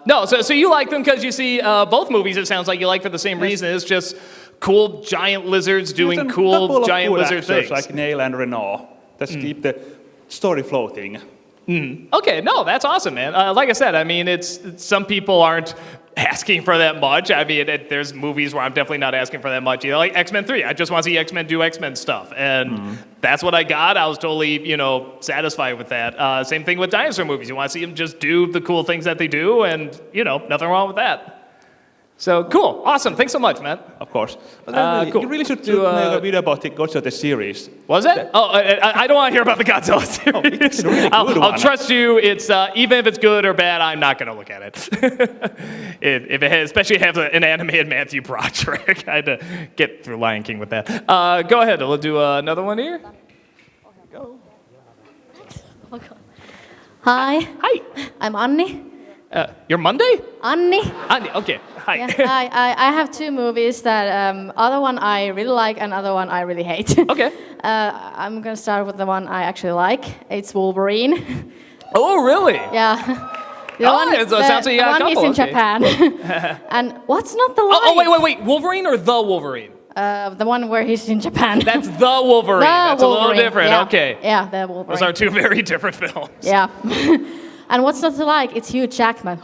no, so you like them because you see both movies. It sounds like you like for the same reason. It's just cool giant lizards doing cool giant lizard things, like Neil and Renault. Let's keep the story floating. Okay, no, that's awesome, man. Like I said, I mean, it's some people aren't asking for that much. I mean, there's movies where I'm definitely not asking for that much. You know, like X-Men 3. I just want to see X-Men do X-Men stuff, and that's what I got. I was totally, satisfied with that. Same thing with dinosaur movies. You want to see them just do the cool things that they do, and nothing wrong with that. So cool, awesome. Thanks so much, man. Of course. But cool. You really should do make a video about the Godzilla series. Was it? I don't want to hear about the Godzilla series. It's a really good I'll one. trust you. It's even if it's good or bad, I'm not going to look at it. If it has, especially have an animated Matthew Broderick, I had to get through Lion King with that. Go ahead. We'll do another one here. Go. Hi. Hi. I'm Anni. You're Monday? Anni. Annie. Okay. Hi. Yeah, hi. I have two movies that other one I really like and other one I really hate. Okay. I'm gonna start with the one I actually like. It's Wolverine. Oh, really? Yeah. It sounds like you got a one couple. is in Okay. Japan. And what's not the line? Oh, wait. Wolverine or the Wolverine? The one where he's in Japan. That's the Wolverine. That's a little different. Yeah. Okay. Yeah, the Wolverine. Those are two very different films. Yeah. And what's not to like? It's Hugh Jackman.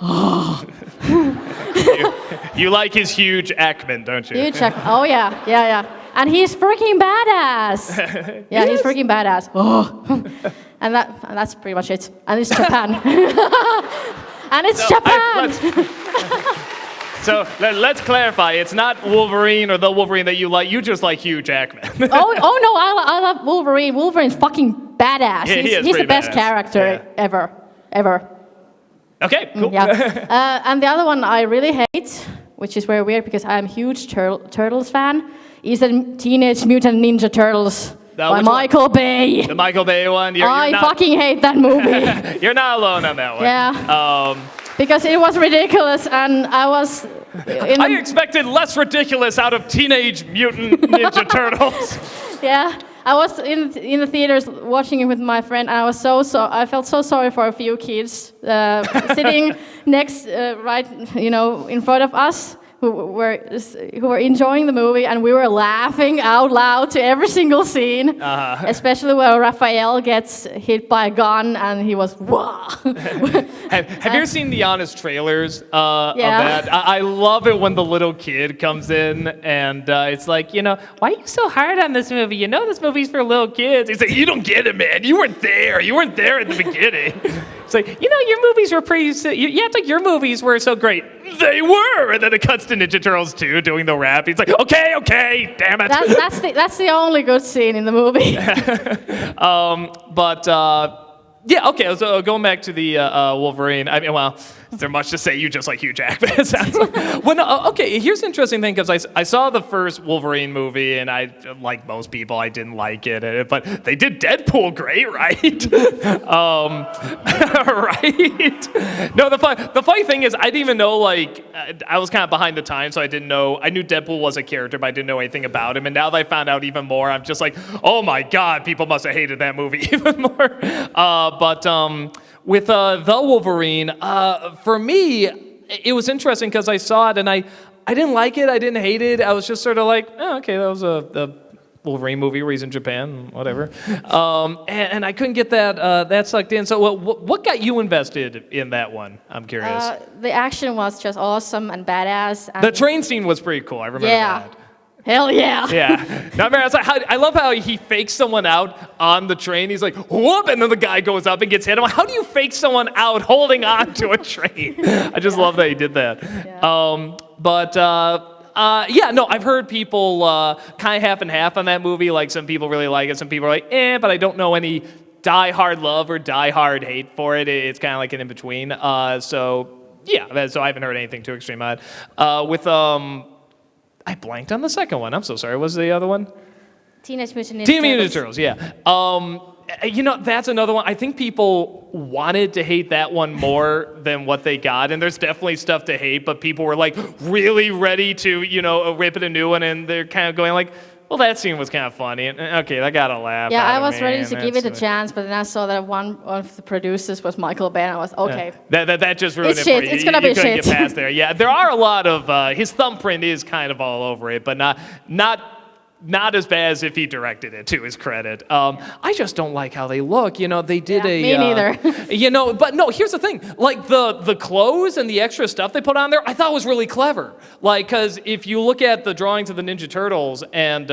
You like his huge Ackman, don't you? Hugh Jackman. Oh yeah. And he's freaking badass. Yeah, he's freaking badass. Oh. And that's pretty much it. And it's Japan. And it's Japan. So let's clarify. It's not Wolverine or the Wolverine that you like. You just like Hugh Jackman. oh no, I love Wolverine. Wolverine's fucking badass. Yeah, he is he's the pretty best badass. character ever. Okay, cool. Yeah. And the other one I really hate, which is very weird because I'm a huge Turtles fan, is the Teenage Mutant Ninja Turtles by which Michael Bay. The Michael Bay one. I fucking hate that movie. You're not alone on that one. Yeah. Because it was ridiculous, and I was. I expected less ridiculous out of Teenage Mutant Ninja Turtles. Yeah. I was in the theaters watching it with my friend, and I was I felt so sorry for a few kids sitting next, right, in front of us, who were enjoying the movie, and we were laughing out loud to every single scene, especially where Raphael gets hit by a gun, and he was wah. Have you ever seen the honest trailers of that? I love it when the little kid comes in and it's like, why are you so hard on this movie? This movie's for little kids. He's like, you don't get it, man. You weren't there. You weren't there at the beginning. It's like, your movies were pretty. You act like your movies were so great. They were. And then it cuts to Ninja Turtles 2 doing the rap. He's like, okay, damn it. That's the only good scene in the movie. Yeah, okay, so going back to the Wolverine, I mean, well, is there much to say? You just like Hugh Jackman, it sounds like. Well, no, okay, here's the interesting thing, because I saw the first Wolverine movie, and I, like most people, I didn't like it, but they did Deadpool great, right? Right? No, the funny thing is, I didn't even know, I was kind of behind the times, so I didn't know, I knew Deadpool was a character, but I didn't know anything about him, and now that I found out even more, I'm just like, oh my god, people must have hated that movie even more. But with the Wolverine, for me, it was interesting because I saw it and I didn't like it, I didn't hate it. I was just sort of like, oh, okay, that was a Wolverine movie where he's in Japan, whatever. And I couldn't get that sucked in. So what got you invested in that one? I'm curious. The action was just awesome and badass. And The train scene was pretty cool. I remember that. Hell yeah. Yeah. No, man, I love how he fakes someone out on the train. He's like, whoop, and then the guy goes up and gets hit. I'm like, how do you fake someone out holding on to a train? I just love that he did that. Yeah. No, I've heard people kind of half and half on that movie. Like, some people really like it. Some people are like, but I don't know any die-hard love or die-hard hate for it. It's kind of like an in-between. So I haven't heard anything too extreme on it. I blanked on the second one. I'm so sorry. What was the other one? Teenage Mutant Ninja Teenage Mutant Turtles. Ninja Turtles, yeah. That's another one. I think people wanted to hate that one more than what they got, and there's definitely stuff to hate, but people were like really ready to, rip it a new one, and they're kind of going like, well, that scene was kind of funny. And, okay, I got a laugh. Yeah, out I of was me, ready and to give that's it a chance, but then I saw that one of the producers was Michael Bay, and I was, okay. That just ruined It's it shit. for you. It's gonna be you couldn't shit. get past there. Yeah, there are a lot of his thumbprint is kind of all over it, but not as bad as if he directed it, to his credit. I just don't like how they look. They did Me neither. But no, here's the thing. Like, the clothes and the extra stuff they put on there, I thought was really clever. Like, because if you look at the drawings of the Ninja Turtles and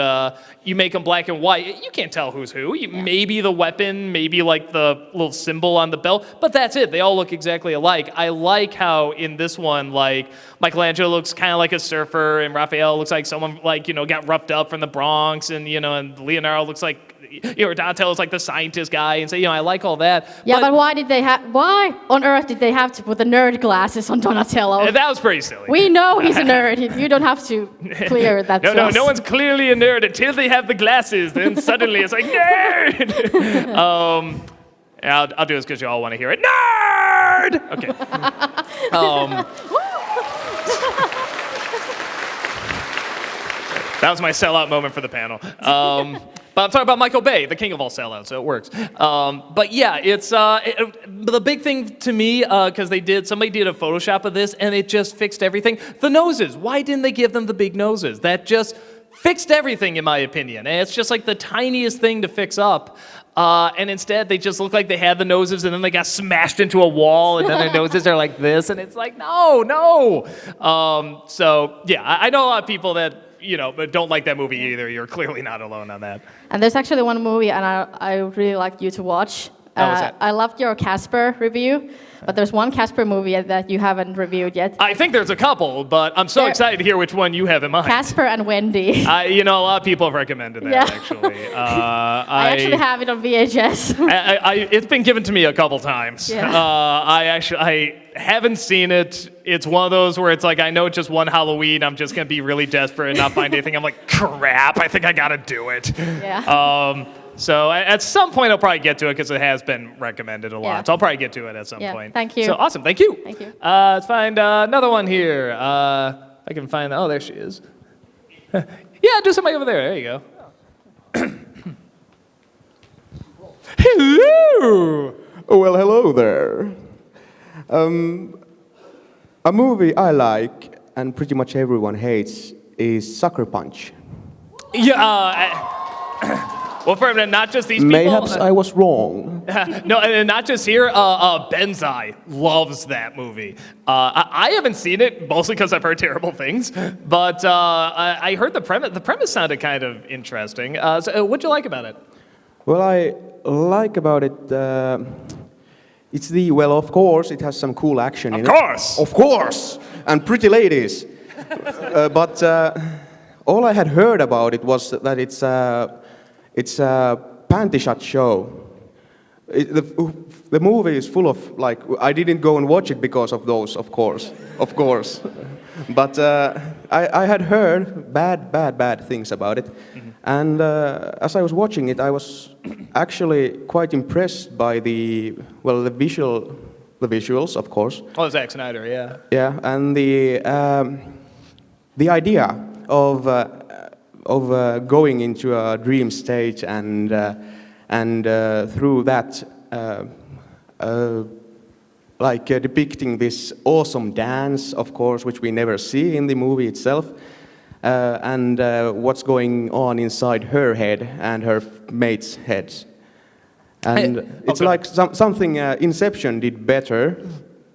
you make them black and white, you can't tell who's who. Maybe the weapon, maybe, like, the little symbol on the belt, but that's it. They all look exactly alike. I like how in this one, like, Michelangelo looks kind of like a surfer, and Raphael looks like someone, like, got roughed up from the Bronx, and and Leonardo looks like, or Donatello's like the scientist guy, and so I like all that. Yeah, but why on earth did they have to put the nerd glasses on Donatello? That was pretty silly. We know he's a nerd. You don't have to clear that. No one's clearly a nerd until they have the glasses. Then suddenly it's like nerd. I'll do this because you all want to hear it. Nerd. Okay. That was my sellout moment for the panel. But I'm talking about Michael Bay, the king of all sellouts, so it works. But yeah, it's the big thing to me, because somebody did a Photoshop of this, and it just fixed everything. The noses. Why didn't they give them the big noses? That just fixed everything, in my opinion. And it's just like the tiniest thing to fix up. And instead, they just look like they had the noses, and then they got smashed into a wall, and then their noses are like this, and it's like, no. So yeah, I know a lot of people that but don't like that movie either. You're clearly not alone on that. And there's actually one movie, and I really like you to watch. What's that? I loved your Casper review, but there's one Casper movie that you haven't reviewed yet. I think there's a couple, but I'm so excited to hear which one you have in mind. Casper and Wendy. A lot of people have recommended that, actually. I actually have it on VHS. It's been given to me a couple times. Yeah. I haven't seen it. It's one of those where it's like, I know it's just one Halloween. I'm just going to be really desperate and not find anything. I'm like, crap, I think I got to do it. Yeah. So at some point, I'll probably get to it because it has been recommended a lot. Yeah. So I'll probably get to it at some point. Thank you. So awesome. Thank you. Thank you. Let's find another one here. I can find, oh, there she is. Yeah, do somebody over there. There you go. Hello. Well, hello there. A movie I like and pretty much everyone hates is Sucker Punch. Yeah. Well, for not just these people. Mayhaps I was wrong. No, and not just here. Benzai loves that movie. I haven't seen it, mostly because I've heard terrible things. But I heard the premise. The premise sounded kind of interesting. So what'd you like about it? Well, I like about it. Of course, it has some cool action in it. Of course! And pretty ladies. But all I had heard about it was that it's a panty shot show. The movie is full of, like, I didn't go and watch it because of those, of course. But I had heard bad things about it. Mm-hmm. And as I was watching it, I was actually quite impressed by the visuals, of course. Oh, Zack Snyder, yeah. Yeah, and the idea of going into a dream stage and through that depicting this awesome dance, of course, which we never see in the movie itself, and what's going on inside her head and her mate's heads. And it's like something Inception did better,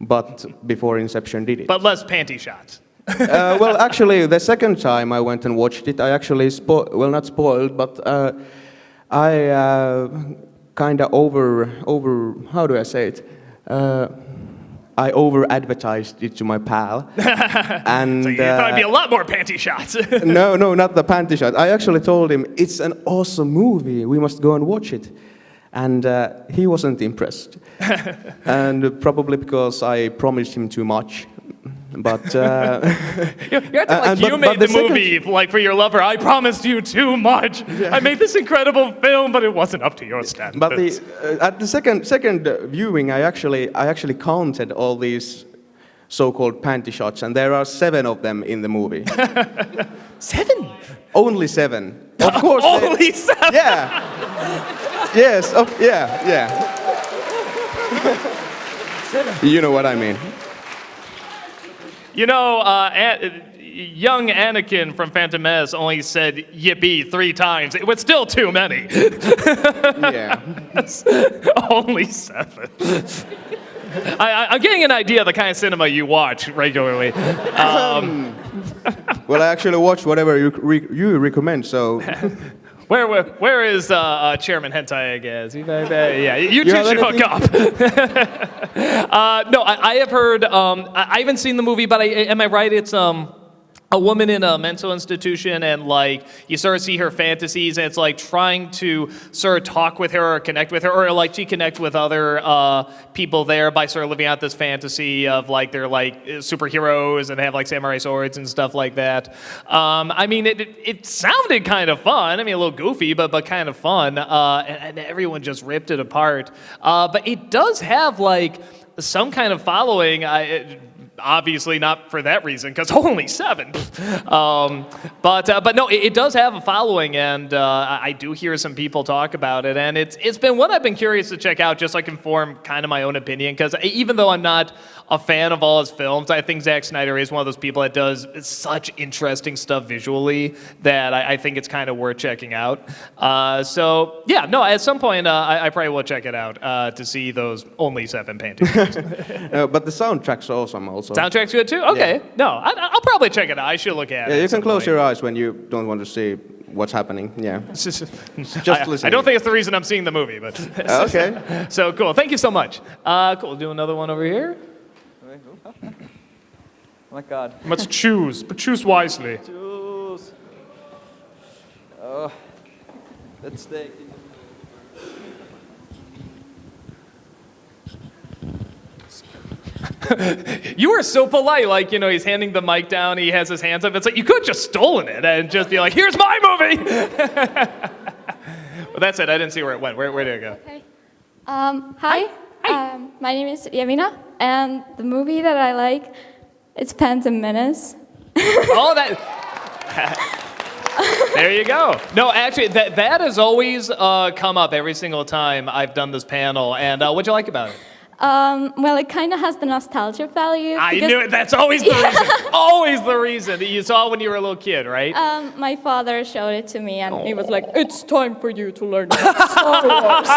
but before Inception did it. But less panty shots. Well, actually, the second time I went and watched it, I actually not spoiled, but I kind of how do I say it? I over-advertised it to my pal. And so you'd probably be a lot more panty shots. No, not the panty shot. I actually told him, it's an awesome movie, we must go and watch it. And he wasn't impressed. And probably because I promised him too much. But You have to like you made the movie like for your lover. I promised you too much. I made this incredible film, but it wasn't up to your standards. But at the second viewing, I actually counted all these so-called panty shots, and there are 7 of them in the movie. 7? Only 7. Of course. Only 7. Yeah. Yes. Yeah. You know what I mean. You know, young Anakin from Phantom Menace only said yippee 3 times. It was still too many. Yeah. Only 7. I'm getting an idea of the kind of cinema you watch regularly. Well, I actually watch whatever you recommend, so... Where is Chairman Hentai, I guess? Yeah, you two should hook up. No, I have heard, I haven't seen the movie, but am I right? It's a woman in a mental institution, and like you sort of see her fantasies, and it's like trying to sort of talk with her or connect with her, or like she connects with other people there by sort of living out this fantasy of like they're like superheroes and they have like samurai swords and stuff like that. I mean, it sounded kind of fun. I mean, a little goofy, but kind of fun, and everyone just ripped it apart. But it does have like some kind of following. Obviously not for that reason, because only 7. But no, it does have a following, and I do hear some people talk about it, and it's been one I've been curious to check out, just so I can form kind of my own opinion, because even though I'm not a fan of all his films, I think Zack Snyder is one of those people that does such interesting stuff visually that I think it's kind of worth checking out. So yeah, no, at some point I probably will check it out to see those only 7 paintings. But the soundtrack's awesome also. Soundtrack's good too? Okay. Yeah. No, I'll probably check it out. I should look at it. Yeah, you can close your eyes when you don't want to see what's happening. Yeah. Just listen. I don't think it's the reason I'm seeing the movie, but okay. So cool. Thank you so much. Cool. We'll do another one over here. Oh my God. Let's choose, but choose wisely. Choose. Oh, let's take it. You were so polite, like, you know, he's handing the mic down, he has his hands up. It's like, you could have just stolen it and just be like, here's my movie! Well, that's it, I didn't see where it went. Where did it go? Okay. Hi. My name is Yamina, and the movie that I like is Phantom Menace. Oh, that... There you go. No, actually, that has always come up every single time I've done this panel, and what'd you like about it? Well, it kind of has the nostalgia value. I knew it. That's always the reason. Always the reason that you saw when you were a little kid, right? My father showed it to me, and he was like, It's time for you to learn about Star Wars.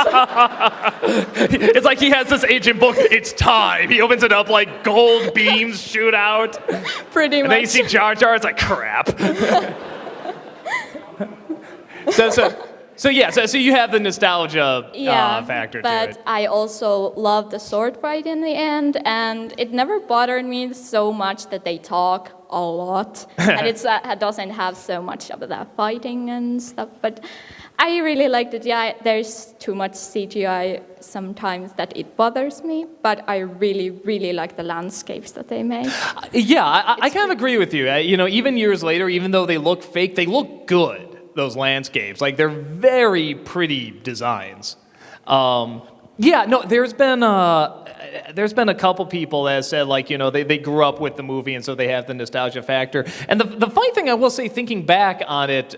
It's like he has this ancient book. It's time. He opens it up, like gold beams shoot out. Pretty much. And then you see Jar Jar. It's like crap. So you have the nostalgia factor to it. But I also love the sword fight in the end, and it never bothered me so much that they talk a lot, and it doesn't have so much of that fighting and stuff. But I really liked it. Yeah, there's too much CGI sometimes that it bothers me, but I really, really like the landscapes that they make. Yeah, I kind of agree with you. You know, even years later, even though they look fake, they look good. Those landscapes, like they're very pretty designs. Yeah, no, there's been a couple people that said, like, you know, they grew up with the movie and so they have the nostalgia factor. And the funny thing I will say, thinking back on it,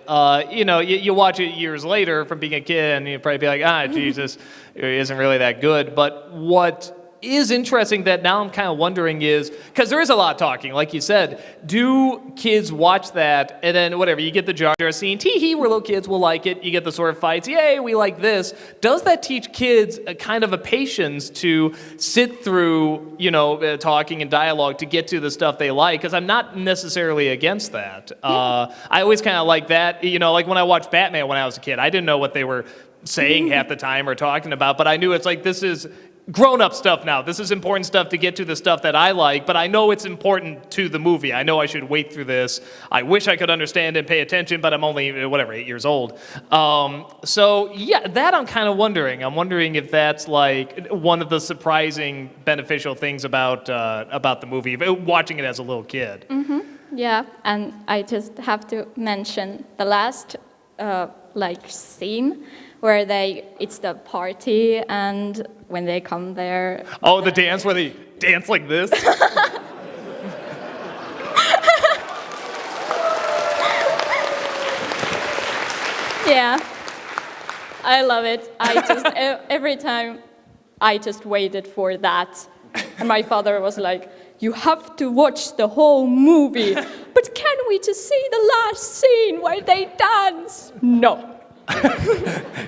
you know, you watch it years later from being a kid and you probably be like, Jesus, it isn't really that good. But what is interesting that now I'm kind of wondering is, because there is a lot of talking, like you said, do kids watch that and then whatever, you get the Jar Jar scene, tee-hee, where little kids will like it, you get the sort of fights, yay, we like this. Does that teach kids a kind of a patience to sit through, you know, talking and dialogue to get to the stuff they like? Because I'm not necessarily against that. I always kind of like that, you know, like when I watched Batman when I was a kid, I didn't know what they were saying half the time or talking about, but I knew it's like, this is grown-up stuff now. This is important stuff to get to the stuff that I like, but I know it's important to the movie. I know I should wait through this. I wish I could understand and pay attention, but I'm only, 8 years old. So yeah, that I'm kind of wondering. I'm wondering if that's like one of the surprising beneficial things about the movie, watching it as a little kid. Mm-hmm. Yeah, and I just have to mention the last scene where it's the party, and when they come there. Oh, the dance where they dance like this? Yeah, I love it. Every time I just waited for that. And my father was like, you have to watch the whole movie. But can we just see the last scene where they dance? No.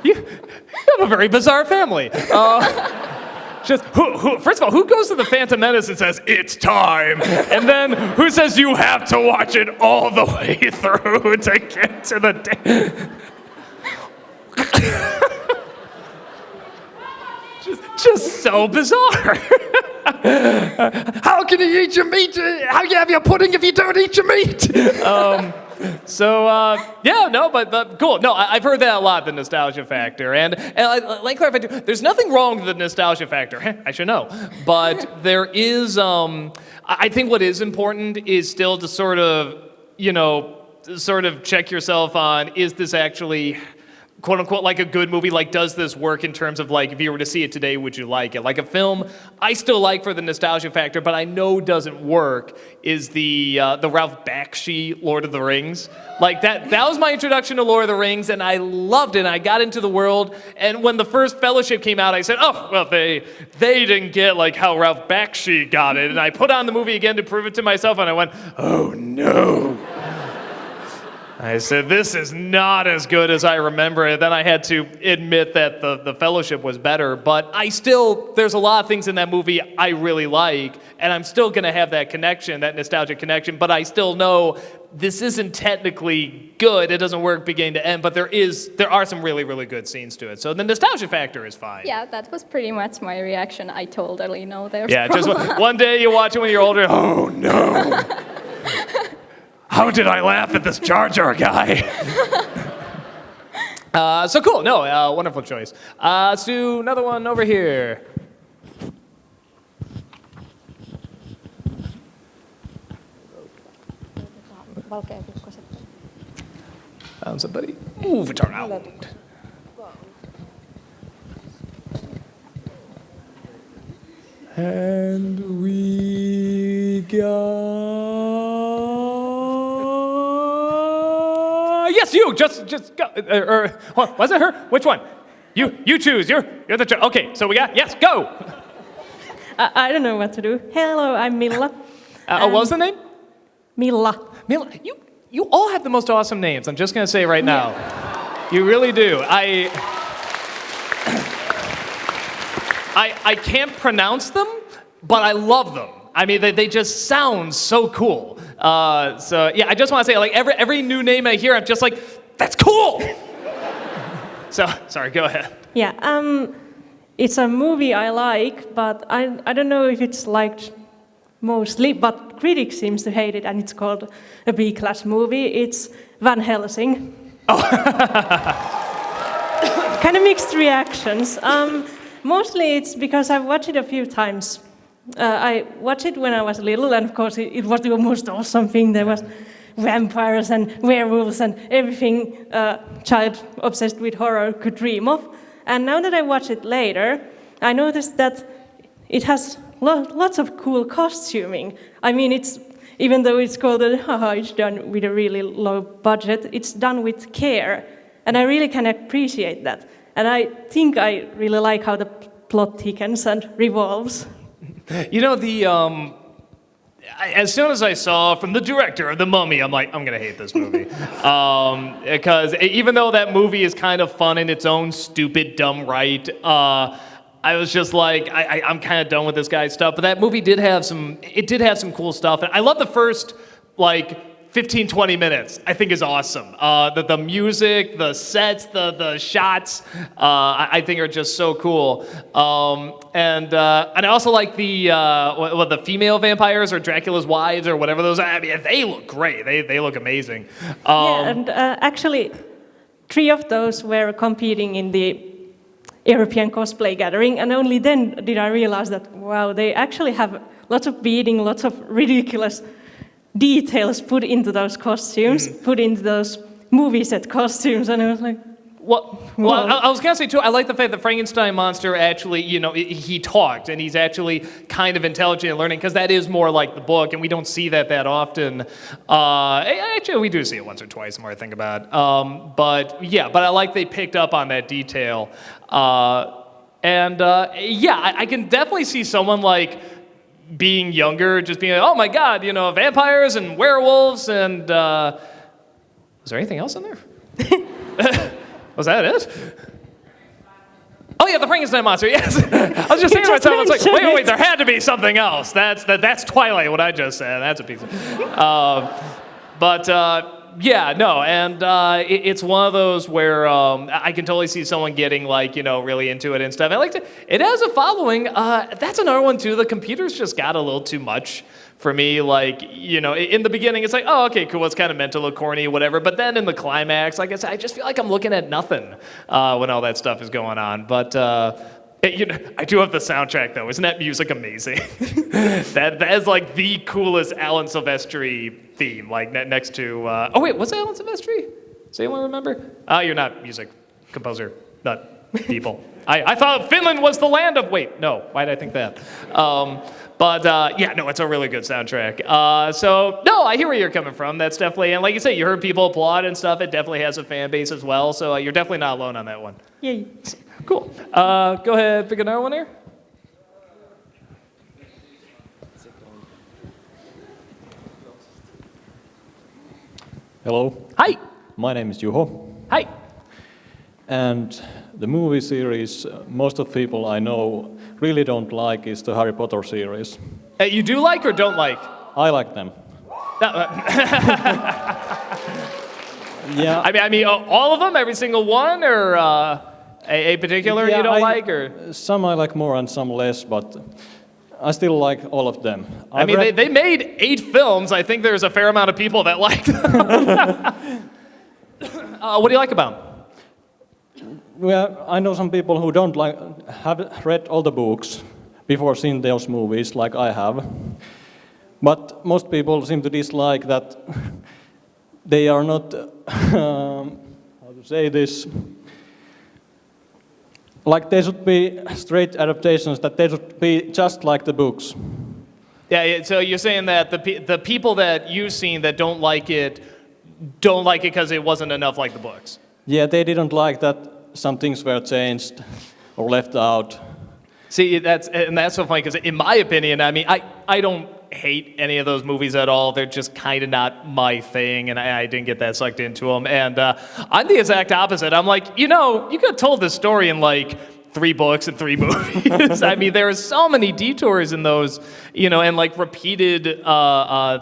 You have a very bizarre family. First of all, who goes to the Phantom Menace and says, it's time? And then who says you have to watch it all the way through to get to the just so bizarre. How can you eat your meat? How can you have your pudding if you don't eat your meat? But cool. No, I've heard that a lot, the nostalgia factor. And like clarify, there's nothing wrong with the nostalgia factor. I should know. But there is, I think what is important is still to sort of check yourself on, is this actually, quote unquote, like a good movie? Like, does this work in terms of like, if you were to see it today, would you like it? Like a film, I still like for the nostalgia factor, but I know doesn't work is the Ralph Bakshi Lord of the Rings. Like that was my introduction to Lord of the Rings, and I loved it. And I got into the world, and when the first Fellowship came out, I said, oh, well, they didn't get like how Ralph Bakshi got it. And I put on the movie again to prove it to myself, and I went, oh no. I said, this is not as good as I remember it. Then I had to admit that the Fellowship was better. But there's a lot of things in that movie I really like, and I'm still going to have that connection, that nostalgic connection. But I still know this isn't technically good. It doesn't work beginning to end. But there are some really, really good scenes to it. So the nostalgia factor is fine. Yeah, that was pretty much my reaction. I totally know there's just one day you watch it when you're older. Oh, no. How did I laugh at this Jar Jar guy? So cool. No, wonderful choice. Let's do another one over here. Found somebody. Move it around. And we got... Yes, you. Just go. Was it her? Which one? You choose. You're the. Okay. So we got. Yes, go. I don't know what to do. Hello, I'm Milla. What was the name? Milla. Milla. You all have the most awesome names. I'm just gonna say right now. You really do. I can't pronounce them, but I love them. I mean, they just sound so cool. So yeah, I just want to say, like, every new name I hear, I'm just like, that's cool. So sorry, go ahead. Yeah, it's a movie I like, but I don't know if it's liked mostly, but critics seems to hate it, and it's called a B-class movie. It's Van Helsing. Oh. Kind of mixed reactions. Mostly it's because I've watched it a few times. I watched it when I was little, and of course it was the most awesome thing. There was vampires and werewolves and everything a child obsessed with horror could dream of. And now that I watch it later, I noticed that it has lots of cool costuming. I mean, even though it's called it's done with a really low budget, it's done with care. And I really can appreciate that. And I think I really like how the plot thickens and revolves. You know, as soon as I saw from the director of The Mummy, I'm like, I'm going to hate this movie. Because even though that movie is kind of fun in its own stupid, dumb right, I was just like, I'm kind of done with this guy's stuff. But that movie did have some cool stuff. And I love the first, 15, 20 minutes, I think is awesome. The music, the sets, the shots, I think are just so cool. And I also like the female vampires or Dracula's wives or whatever those are. I mean, they look great. They look amazing. Yeah, and actually, 3 of those were competing in the European cosplay gathering, and only then did I realize that, wow, they actually have lots of beading, lots of ridiculous details put into those costumes, put into those movie set costumes, and I was like, well, I was gonna say too, I like the fact that Frankenstein monster actually, he talked, and he's actually kind of intelligent and learning, because that is more like the book, and we don't see that often. Actually, we do see it once or twice, the more I think about it. But I like they picked up on that detail. I can definitely see someone like being younger, just being like, oh my god, vampires and werewolves, and was there anything else in there? Was that it? Oh yeah, the Frankenstein monster. Yes, I was just saying to myself, I was like, wait, there had to be something else. That's Twilight. What I just said. That's a piece of. It's one of those where I can totally see someone getting really into it and stuff. I like to. It has a following. That's another one too. The computers just got a little too much for me. In the beginning, it's like, oh, okay, cool. It's kind of meant to look corny, whatever. But then in the climax, like I said, I just feel like I'm looking at nothing when all that stuff is going on. But I do have the soundtrack though. Isn't that music amazing? that is like the coolest Alan Silvestri theme. Next to oh wait, was it Alan Silvestri? Does anyone remember? You're not music composer, not people. I thought Finland was the land of. Wait, no. Why did I think that? It's a really good soundtrack. I hear where you're coming from. That's definitely, and like you say, you heard people applaud and stuff. It definitely has a fan base as well. So you're definitely not alone on that one. Yay. Cool. Go ahead, pick another one here. Hello. Hi. My name is Juho. Hi. And the movie series most of people I know really don't like is the Harry Potter series. You do like or don't like? I like them. Yeah. I mean, all of them, every single one, or a particular you don't like, or some I like more and some less, but I still like all of them. They made 8 films. I think there's a fair amount of people that like them. What do you like about them? Well, I know some people who don't have read all the books before seeing those movies, like I have. But most people seem to dislike that they are not, how to say this, like they should be straight adaptations, that they should be just like the books. Yeah, so you're saying that the people that you've seen that don't like it because it wasn't enough like the books. Yeah, they didn't like that some things were changed or left out. See, that's so funny because in my opinion, I mean, I don't hate any of those movies at all. They're just kind of not my thing, and I didn't get that sucked into them. And I'm the exact opposite. I'm like, you could have told this story in 3 books and 3 movies. I mean, there are so many detours in those, and repeated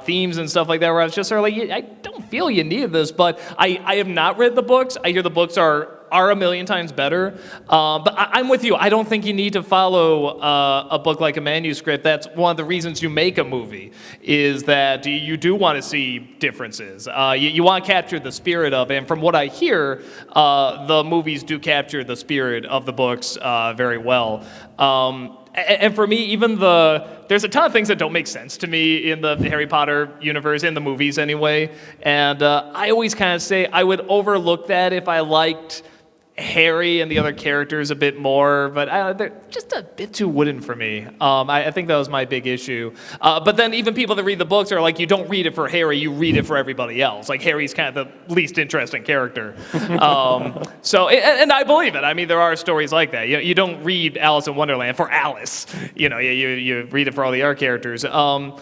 themes and stuff like that where I was just sort of like, I don't feel you need this, but I have not read the books. I hear the books are a million times better. But I'm with you. I don't think you need to follow a book like a manuscript. That's one of the reasons you make a movie, is that you do want to see differences. You want to capture the spirit of it. And from what I hear, the movies do capture the spirit of the books very well. And for me, there's a ton of things that don't make sense to me in the Harry Potter universe, in the movies anyway. And I always kind of say I would overlook that if I liked Harry and the other characters a bit more, but they're just a bit too wooden for me. I think that was my big issue. But then even people that read the books are like, you don't read it for Harry, you read it for everybody else. Like, Harry's kind of the least interesting character. And I believe it. I mean, there are stories like that. You don't read Alice in Wonderland for Alice. You read it for all the other characters. But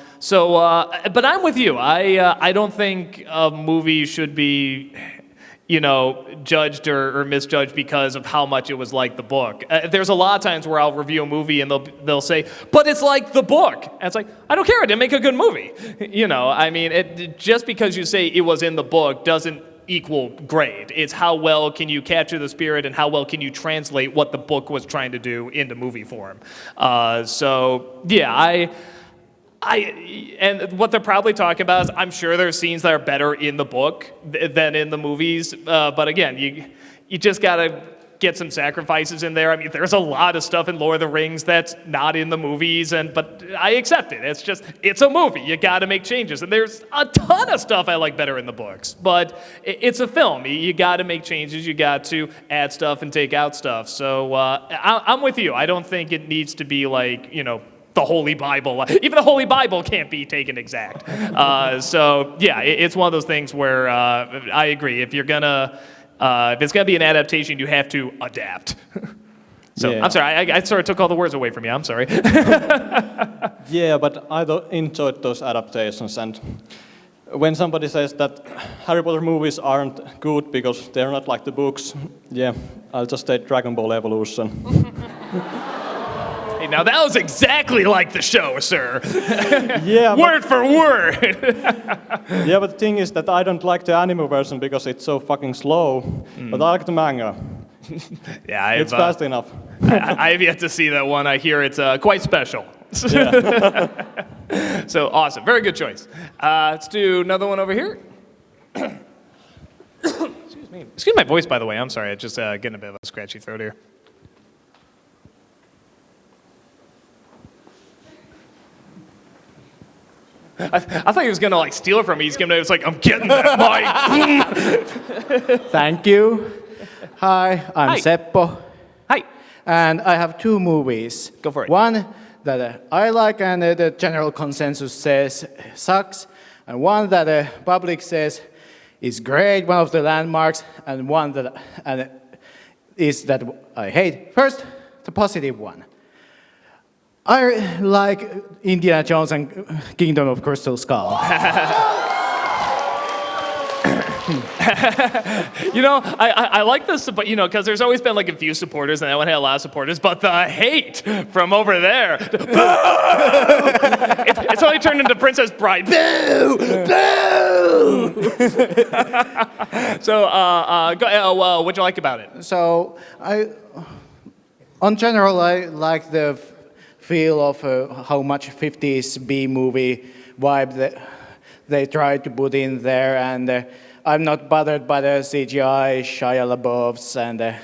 I'm with you. I don't think a movie should be judged or misjudged because of how much it was like the book. There's a lot of times where I'll review a movie and they'll say, but it's like the book. And it's like, I don't care, it didn't make a good movie. Just because you say it was in the book doesn't equal grade. It's how well can you capture the spirit and how well can you translate what the book was trying to do into movie form. And what they're probably talking about is I'm sure there's scenes that are better in the book than in the movies. But again, you just got to get some sacrifices in there. I mean, there's a lot of stuff in Lord of the Rings that's not in the movies, but I accept it. It's a movie. You got to make changes. And there's a ton of stuff I like better in the books. But it's a film. You got to make changes. You got to add stuff and take out stuff. So I'm with you. I don't think it needs to be like, the Holy Bible. Even the Holy Bible can't be taken exact. It's one of those things where I agree. If it's gonna be an adaptation, you have to adapt. I'm sorry, I sort of took all the words away from you. I'm sorry. Yeah, but I enjoyed those adaptations, and when somebody says that Harry Potter movies aren't good because they're not like the books, I'll just say Dragon Ball Evolution. Now that was exactly like the show, sir. Yeah. Word for word. Yeah, but the thing is that I don't like the anime version because it's so fucking slow. But I like the manga. Yeah, it's fast enough. I have yet to see that one. I hear it's quite special. Yeah. So awesome. Very good choice. Let's do another one over here. Excuse me. Excuse my voice, by the way. I'm sorry. I'm just getting a bit of a scratchy throat here. I thought he was going to steal it from me. He's going to, it's like, I'm getting that mic. Thank you. Hi, I'm Seppo. Hi. And I have two movies. Go for it. One that I like and the general consensus says sucks. And one that the public says is great, one of the landmarks, and one that is that I hate. First, the positive one. I like Indiana Jones and Kingdom of Crystal Skull. I like this, but because there's always been a few supporters, and that one had a lot of supporters. But the hate from over there, it's only turned into Princess Bride. Boo, boo. So, what'd you like about it? So, on general, I like the feel of how much 50s B-movie vibe that they tried to put in there, and I'm not bothered by the CGI, Shia LaBeoufs, and the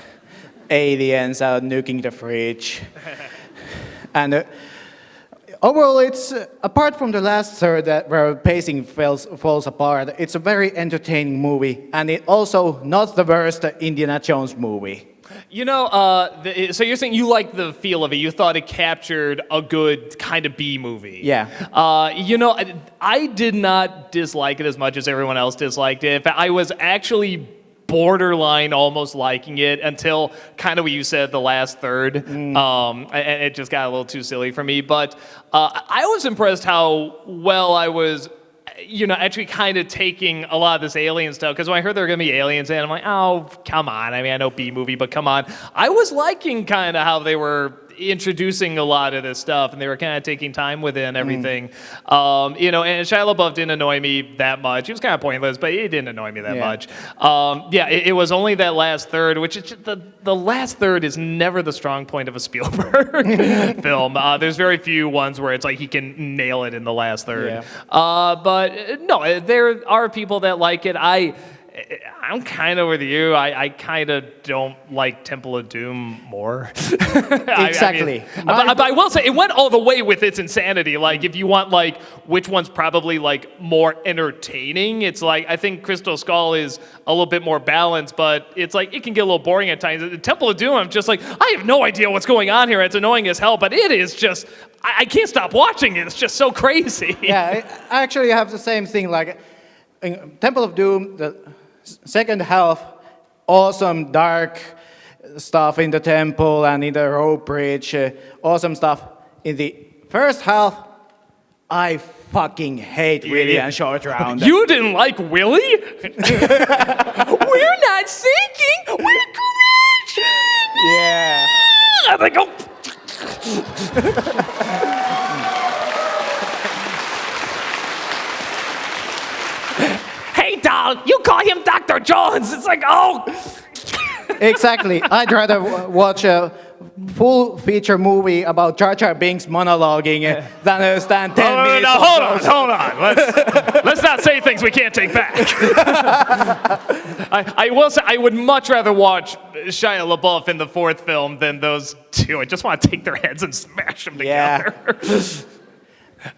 aliens out nuking the fridge. And overall, it's, apart from the last third where pacing falls apart, it's a very entertaining movie, and it also not the worst Indiana Jones movie. So you're saying you like the feel of it. You thought it captured a good kind of B movie. Yeah. I did not dislike it as much as everyone else disliked it. In fact, I was actually borderline almost liking it until kind of what you said, the last third. And it just got a little too silly for me. But I was impressed how well I was actually kind of taking a lot of this alien stuff, because when I heard there were going to be aliens in it, I'm like, oh, come on. I mean, I know B-movie, but come on. I was liking kind of how they were introducing a lot of this stuff, and they were kind of taking time with it and everything. And Shia LaBeouf didn't annoy me that much. He was kind of pointless, but he didn't annoy me that much. It was only that last third, which is the last third is never the strong point of a Spielberg film. There's very few ones where it's like he can nail it in the last third. But no, there are people that like it. I'm kind of with you. I kind of don't like Temple of Doom more. Exactly. But I will say, it went all the way with its insanity. If you want, which one's probably, more entertaining, it's I think Crystal Skull is a little bit more balanced, but it's it can get a little boring at times. The Temple of Doom, I'm just I have no idea what's going on here. It's annoying as hell, but it is just, I can't stop watching it. It's just so crazy. Yeah, I actually have the same thing. In Temple of Doom, the second half, awesome dark stuff in the temple and in the rope bridge, awesome stuff. In the first half, I fucking hate Willy and Short Round. You didn't like Willy? We're not sinking, we're crashing! Yeah. And they go... Hey, doll, you call him Dr. Jones. It's like, oh... Exactly. I'd rather watch a full feature movie about Jar Jar Binks monologuing than stand 10 minutes. No, hold on. Let's not say things we can't take back. I will say I would much rather watch Shia LaBeouf in the fourth film than those two. I just want to take their heads and smash them together.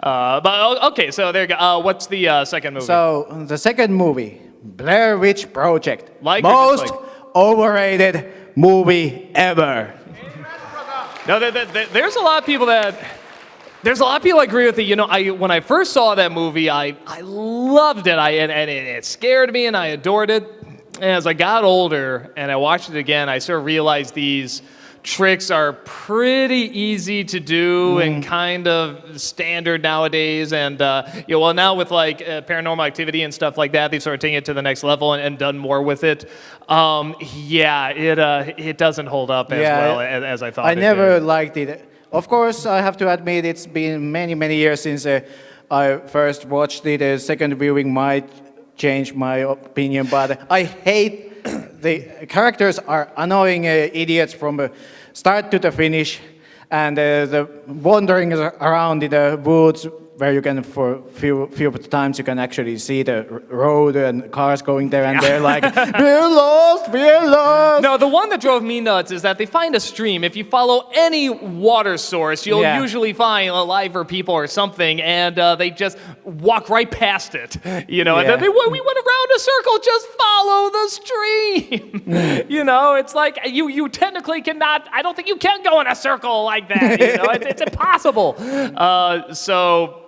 But okay, so there you go. What's the second movie? So the second movie, Blair Witch Project, Like or most dislike? overrated movie ever. No, there's a lot of people that. There's a lot of people I agree with it. You know, when I first saw that movie, I loved it. And it scared me, and I adored it. And as I got older and I watched it again, I sort of realized these tricks are pretty easy to do and kind of standard nowadays. And well, now with like Paranormal Activity and stuff like that, they've sort of taken it to the next level and done more with it. It doesn't hold up as well as I thought. I never liked it. Of course, I have to admit it's been many, many years since I first watched it. A second viewing might change my opinion, but I hate the characters are annoying idiots from the start to the finish, and the wandering around in the woods where you can, for few times, you can actually see the road and cars going there, and they're like, we're lost. No, the one that drove me nuts is that they find a stream. If you follow any water source, you'll usually find a live or people or something, and they just walk right past it. You know, and then we went around a circle, just follow the stream. You know, it's like you technically cannot. I don't think you can go in a circle like that. You know, it's impossible.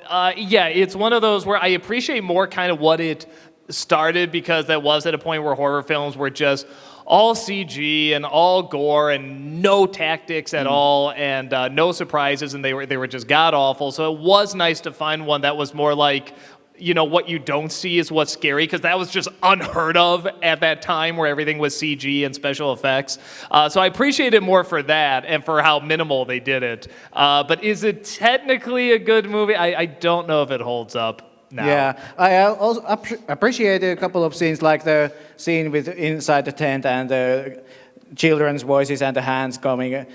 It's one of those where I appreciate more kind of what it started, because that was at a point where horror films were just all CG and all gore and no tactics at all, and no surprises, and they were just god awful. So it was nice to find one that was more like, you know, what you don't see is what's scary, because that was just unheard of at that time where everything was CG and special effects. So I appreciate it more for that and for how minimal they did it. But is it technically a good movie? I don't know if it holds up now. Yeah, I also appreciated a couple of scenes, like the scene with inside the tent and the children's voices and the hands coming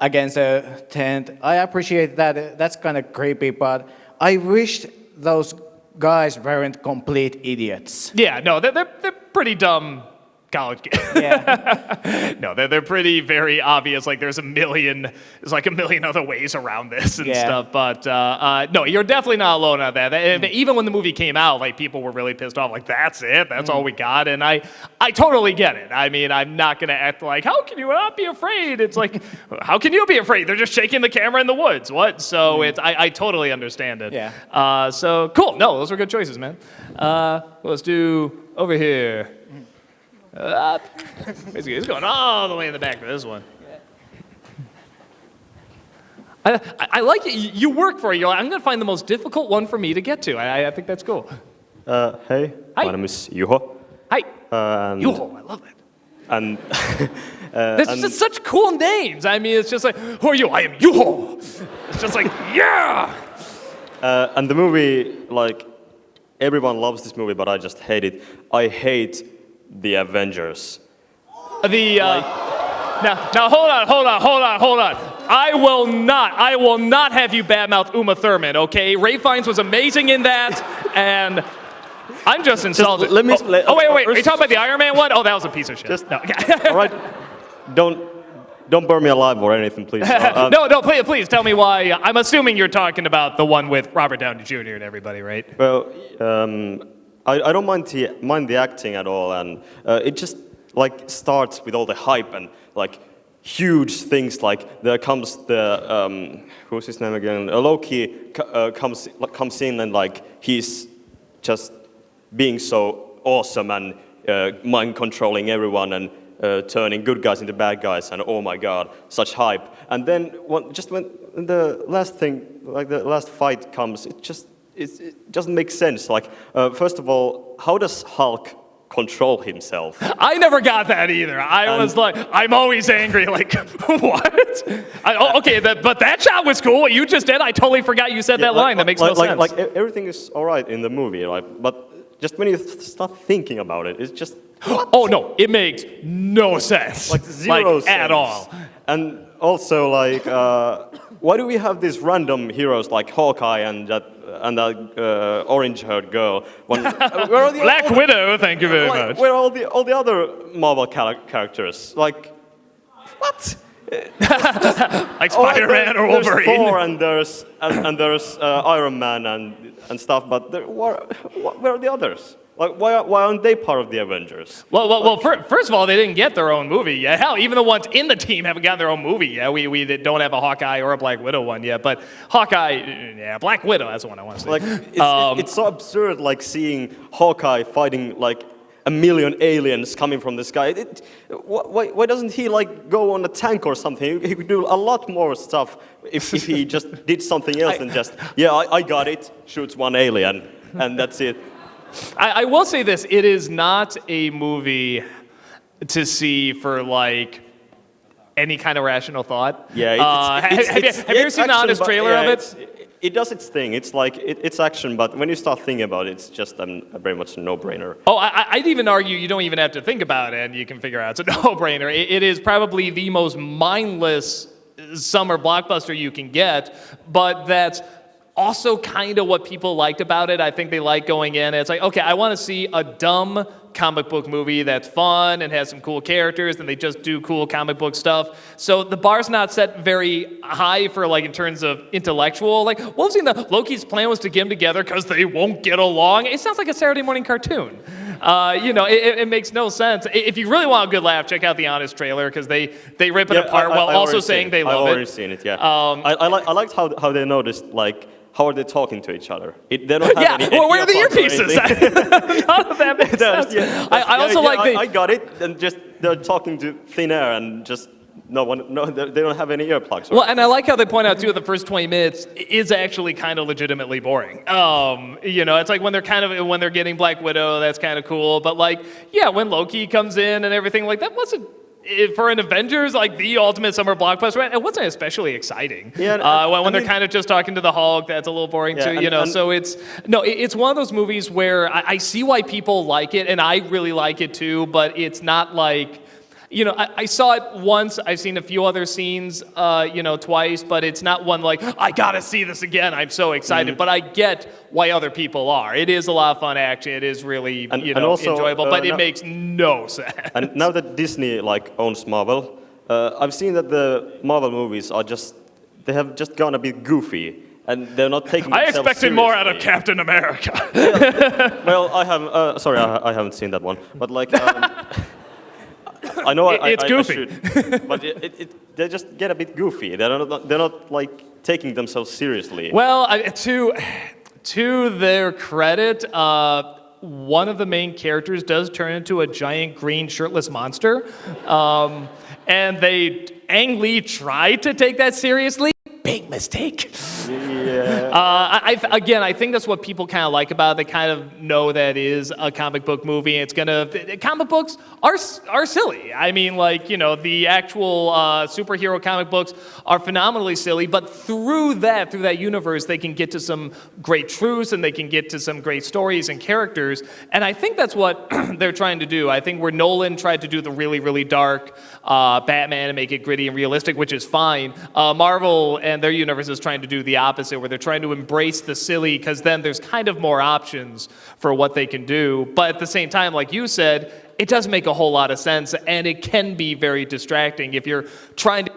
against the tent. I appreciate that. That's kind of creepy, but I wished those guys weren't complete idiots. Yeah, no, they're pretty dumb college kids. Yeah. No, they're pretty very obvious. Like there's a million other ways around this and stuff. But no, you're definitely not alone on that. Even when the movie came out, like people were really pissed off. Like that's it, that's all we got. And I totally get it. I mean, I'm not gonna act like, how can you not be afraid? It's like, how can you be afraid? They're just shaking the camera in the woods. What? So I totally understand it. Yeah. So cool. No, those were good choices, man. Let's do over here. Basically, it's going all the way in the back for this one. I like it. You work for it. You're like, I'm going to find the most difficult one for me to get to. I think that's cool. Hey, my name is Juho. Hi. Juho, I love that. And There's just such cool names. I mean, it's just like, who are you? I am Juho. It's just like, yeah. And the movie, like, everyone loves this movie, but I just hate it. I hate the Avengers. Now hold on. I will not have you badmouth Uma Thurman, okay? Ray Fiennes was amazing in that, and I'm just insulted. Let me explain. Oh, wait. Are you talking about the Iron Man one? Oh, that was a piece of shit. No. All right. Don't burn me alive or anything, please. No, please tell me why. I'm assuming you're talking about the one with Robert Downey Jr. and everybody, right? Well, I don't mind the acting at all, and it just like starts with all the hype and like huge things. Like there comes the who's his name again? Loki comes in, and like he's just being so awesome and mind controlling everyone, and turning good guys into bad guys, and oh my god, such hype. And then when the last thing, like the last fight comes, it doesn't make sense. Like, first of all, how does Hulk control himself? I never got that either. I was like, I'm always angry. Like, what? But that shot was cool. What you just did, I totally forgot you said that line. That makes no sense. Like everything is all right in the movie, but just when you start thinking about it, it's just. What? Oh no, it makes no sense. Like zero sense at all. And also, like, why do we have these random heroes like Hawkeye and that orange-haired girl? Black Widow, thank you very much. Where are all the other Marvel characters? Like, what? Like Spider-Man or Wolverine. There's Thor and there's Iron Man and stuff, but where are the others? Like, why aren't they part of the Avengers? Well, first of all, they didn't get their own movie yet. Hell, even the ones in the team haven't gotten their own movie yet. We don't have a Hawkeye or a Black Widow one yet, but Hawkeye, yeah, Black Widow, that's the one I want to say. Like, it's so absurd, like, seeing Hawkeye fighting, like, a million aliens coming from the sky. Why doesn't he, like, go on a tank or something? He could do a lot more stuff if he just did something else than just, I got it, shoots one alien, and that's it. I will say this, it is not a movie to see for, like, any kind of rational thought. Yeah, have you ever seen the honest trailer of it? It does its thing. It's like, it's action, but when you start thinking about it, it's just very much a no-brainer. Oh, I'd even argue you don't even have to think about it, and you can figure out it's a no-brainer. It is probably the most mindless summer blockbuster you can get, but that's also kind of what people liked about it. I think they like going in. It's like, okay, I want to see a dumb comic book movie that's fun and has some cool characters, and they just do cool comic book stuff. So the bar's not set very high for, like, in terms of intellectual. Like, what was Loki's plan was to get them together because they won't get along. It sounds like a Saturday morning cartoon. It makes no sense. If you really want a good laugh, check out the Honest trailer, because they rip it apart while also saying they love it. I've already seen it, yeah. I liked how they noticed, like, how are they talking to each other? They don't have any where are the earpieces? None of that makes sense. Yeah. I got it, and just they're talking to thin air, and just they don't have any earplugs. Well, and I like how they point out too, the first 20 minutes is actually kind of legitimately boring. It's like when they're getting Black Widow, that's kind of cool, but when Loki comes in and everything, like, that wasn't. For an Avengers, like the ultimate summer blockbuster, it wasn't especially exciting. Yeah, when they're kind of just talking to the Hulk, that's a little boring too. So it's one of those movies where I see why people like it, and I really like it too. But it's not like, I saw it once. I've seen a few other scenes, twice. But it's not one like, I gotta see this again. I'm so excited. Mm-hmm. But I get why other people are. It is a lot of fun action. It is really also, enjoyable. But it makes no sense. And now that Disney owns Marvel, I've seen that the Marvel movies they have just gone a bit goofy. And they're not taking themselves seriously. I expected more out of Captain America. Well, I haven't. Sorry, I haven't seen that one. But I know it's goofy. I should, but they just get a bit goofy. They're not like taking themselves seriously. Well, to their credit, one of the main characters does turn into a giant green shirtless monster, and Ang Lee tried to take that seriously. Big mistake. Yeah. I think that's what people kind of like about it. They kind of know that is a comic book movie. Comic books are silly. I mean, the actual superhero comic books are phenomenally silly, but through that universe, they can get to some great truths, and they can get to some great stories and characters. And I think that's what they're trying to do. I think where Nolan tried to do the really, really dark Batman and make it gritty and realistic, which is fine, Marvel and their universe is trying to do the opposite, where they're trying to embrace the silly, because then there's kind of more options for what they can do. But at the same time, like you said, it doesn't make a whole lot of sense, and it can be very distracting if you're trying to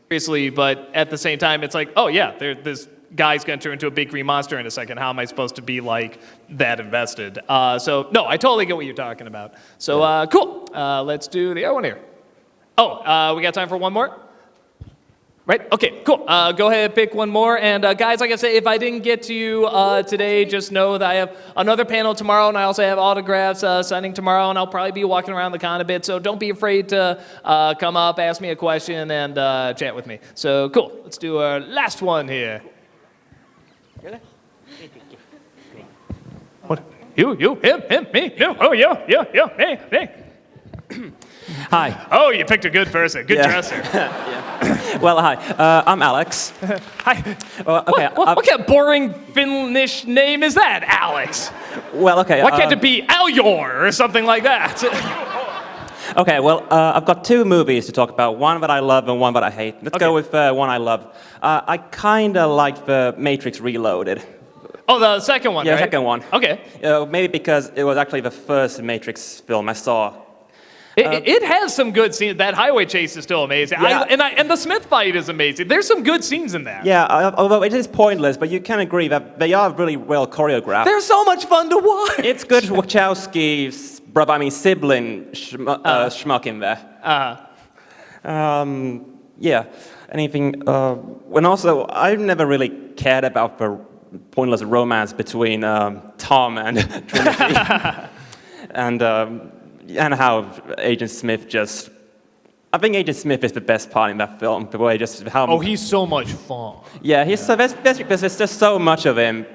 seriously, but at the same time, it's like, oh yeah, this guy's going to turn into a big green monster in a second. How am I supposed to be that invested? So no, I totally get what you're talking about. So cool. Let's do the other one here. Oh, we got time for one more? Right? Okay, cool. Go ahead and pick one more. And guys, like I said, if I didn't get to you today, just know that I have another panel tomorrow, and I also have autographs signing tomorrow, and I'll probably be walking around the con a bit. So don't be afraid to come up, ask me a question, and chat with me. So cool. Let's do our last one here. What? You, him, me, no. Oh, yeah, me. Hi. Oh, you picked a good person. Good dresser. Well, hi. I'm Alex. Hi. Well, okay. What kind of boring Finnish name is that, Alex? Well, okay. Why can't it be Aljor or something like that? Okay, well, I've got two movies to talk about. One that I love and one that I hate. Let's go with one I love. I kind of like the Matrix Reloaded. Oh, the second one, Yeah, right? the second one. Okay. Maybe because it was actually the first Matrix film I saw. It has some good scenes. That highway chase is still amazing. Yeah. And the Smith fight is amazing. There's some good scenes in that. Yeah, although it is pointless, but you can agree that they are really well choreographed. They're so much fun to watch. It's good Wachowski's sibling schmuck in there. Yeah, anything. And also, I've never really cared about the pointless romance between Tom and Trinity. And how Agent Smith just... I think Agent Smith is the best part in that film. The way just how... Oh, he's so much fun. Yeah, he's so best because there's just so much of him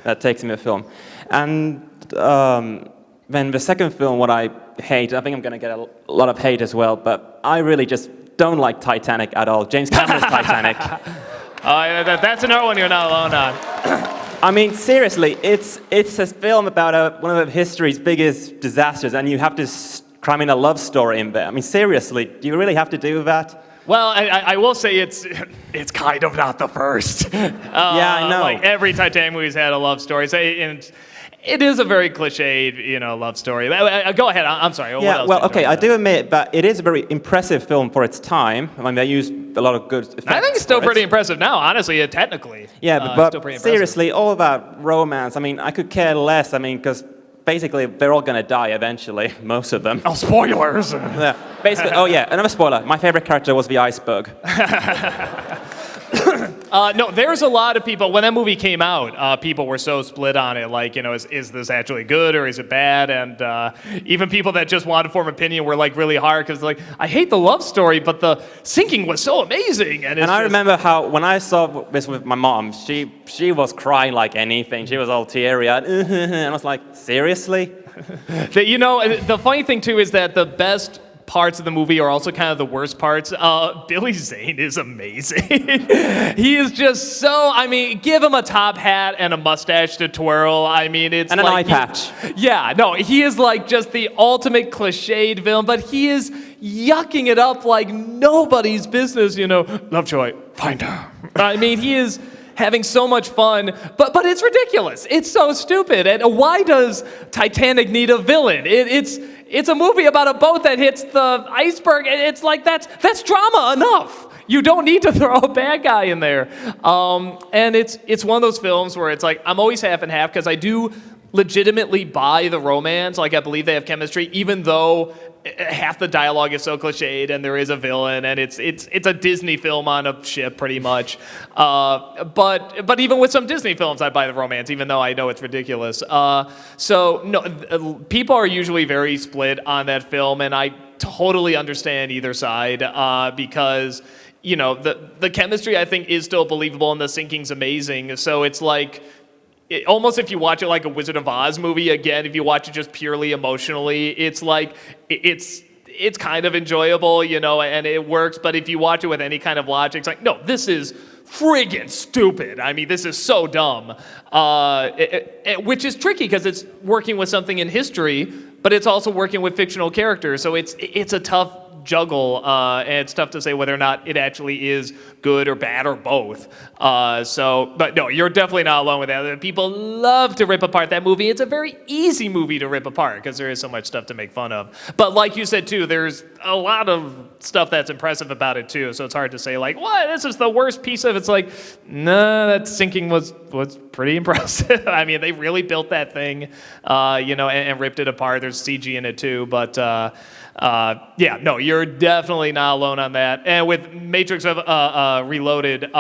that takes him in the film. And then the second film, what I hate, I think I'm going to get a lot of hate as well, but I really just don't like Titanic at all. James Cameron's Titanic. That's another one you're not alone on. I mean, seriously, it's a film about one of history's biggest disasters, and you have to cram in a love story in there. I mean, seriously, do you really have to do that? Well, I will say it's kind of not the first. Yeah, I know. Like every Titanic movie's had a love story. So it is a very cliched, love story. Go ahead. I'm sorry. What Yeah, else well, did you okay, I do admit that it is a very impressive film for its time. I mean, they used a lot of good effects. I think it's still pretty impressive now, honestly, technically. Yeah, it's but still pretty impressive. seriously, all that romance, I mean, I could care less, I mean, because basically they're all going to die eventually, most of them. Oh, spoilers! Yeah, basically, oh yeah, another spoiler. My favorite character was the iceberg. No, there's a lot of people, when that movie came out, people were so split on it, like, is this actually good or is it bad? And even people that just wanted to form opinion were like really hard because like, I hate the love story, but the sinking was so amazing. And I remember how, when I saw this with my mom, she was crying like anything. She was all teary eyed. And I was like, seriously? The funny thing too is that the best parts of the movie are also kind of the worst parts. Billy Zane is amazing. He is just so, I mean, give him a top hat and a mustache to twirl. I mean, it's and an like eye patch. Yeah, no, he is like just the ultimate cliched villain, but he is yucking it up like nobody's business, Lovejoy, find her. I mean, he is having so much fun, but it's ridiculous. It's so stupid. And why does Titanic need a villain? It's a movie about a boat that hits the iceberg. It's like that's drama enough. You don't need to throw a bad guy in there. And it's one of those films where it's like I'm always half and half because I do legitimately buy the romance. Like I believe they have chemistry, even though half the dialogue is so cliched and there is a villain and it's a Disney film on a ship pretty much. But even with some Disney films, I buy the romance, even though I know it's ridiculous. So no, people are usually very split on that film, and I totally understand either side because the chemistry I think is still believable and the sinking's amazing. So it's like. Almost if you watch it like a Wizard of Oz movie, again, if you watch it just purely emotionally, it's like, it's kind of enjoyable, and it works. But if you watch it with any kind of logic, it's like, no, this is friggin' stupid. I mean, this is so dumb. Which is tricky because it's working with something in history, but it's also working with fictional characters. So it's a tough juggle, and it's tough to say whether or not it actually is good or bad or both. But no, you're definitely not alone with that. People love to rip apart that movie. It's a very easy movie to rip apart because there is so much stuff to make fun of. But like you said too, there's a lot of stuff that's impressive about it too. So it's hard to say like, what? This is the worst piece of it. It's like, no, that sinking was pretty impressive. I mean, they really built that thing, and ripped it apart. There's CG in it too, but. Yeah, no, you're definitely not alone on that. And with Matrix Reloaded,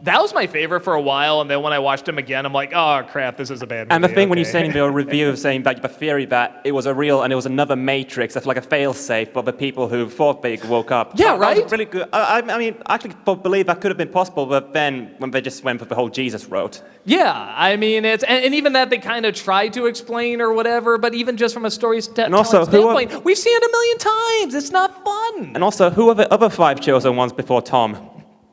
that was my favorite for a while, and then when I watched him again, I'm like, oh crap, this is a bad movie. And the thing when you okay. say in your review saying that you have a theory that it was a real and it was another Matrix, that's like a fail-safe for the people who thought they woke up. Yeah, That right? was really good. I mean, I actually believe that could have been possible, but then when they just went for the whole Jesus road. Yeah, I mean, it's and even that they kind of tried to explain or whatever, but even just from a storytelling standpoint, we've seen it a million times. It's not fun. And also, who are the other 5 chosen ones before Tom?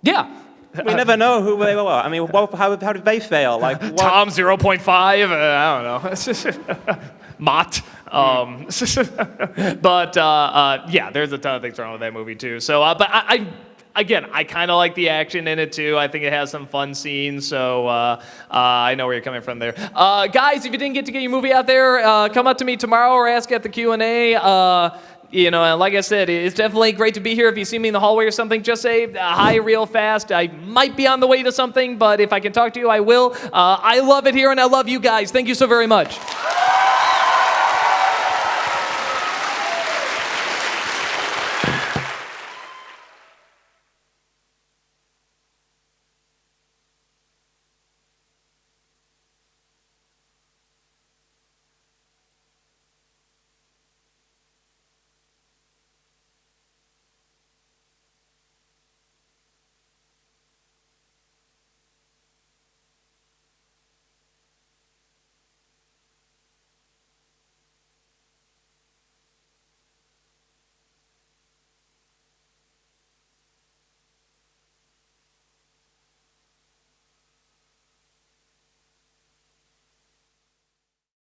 Yeah. We never know who they were. I mean, how did they fail? Like what? Tom 0.5. I don't know. Mott. But yeah, there's a ton of things wrong with that movie too. So, but I kind of like the action in it too. I think it has some fun scenes. So I know where you're coming from there. Guys, if you didn't get to get your movie out there, come up to me tomorrow or ask at the Q&A. You know, and like I said, it's definitely great to be here. If you see me in the hallway or something, just say hi real fast. I might be on the way to something, but if I can talk to you, I will. I love it here, and I love you guys. Thank you so very much.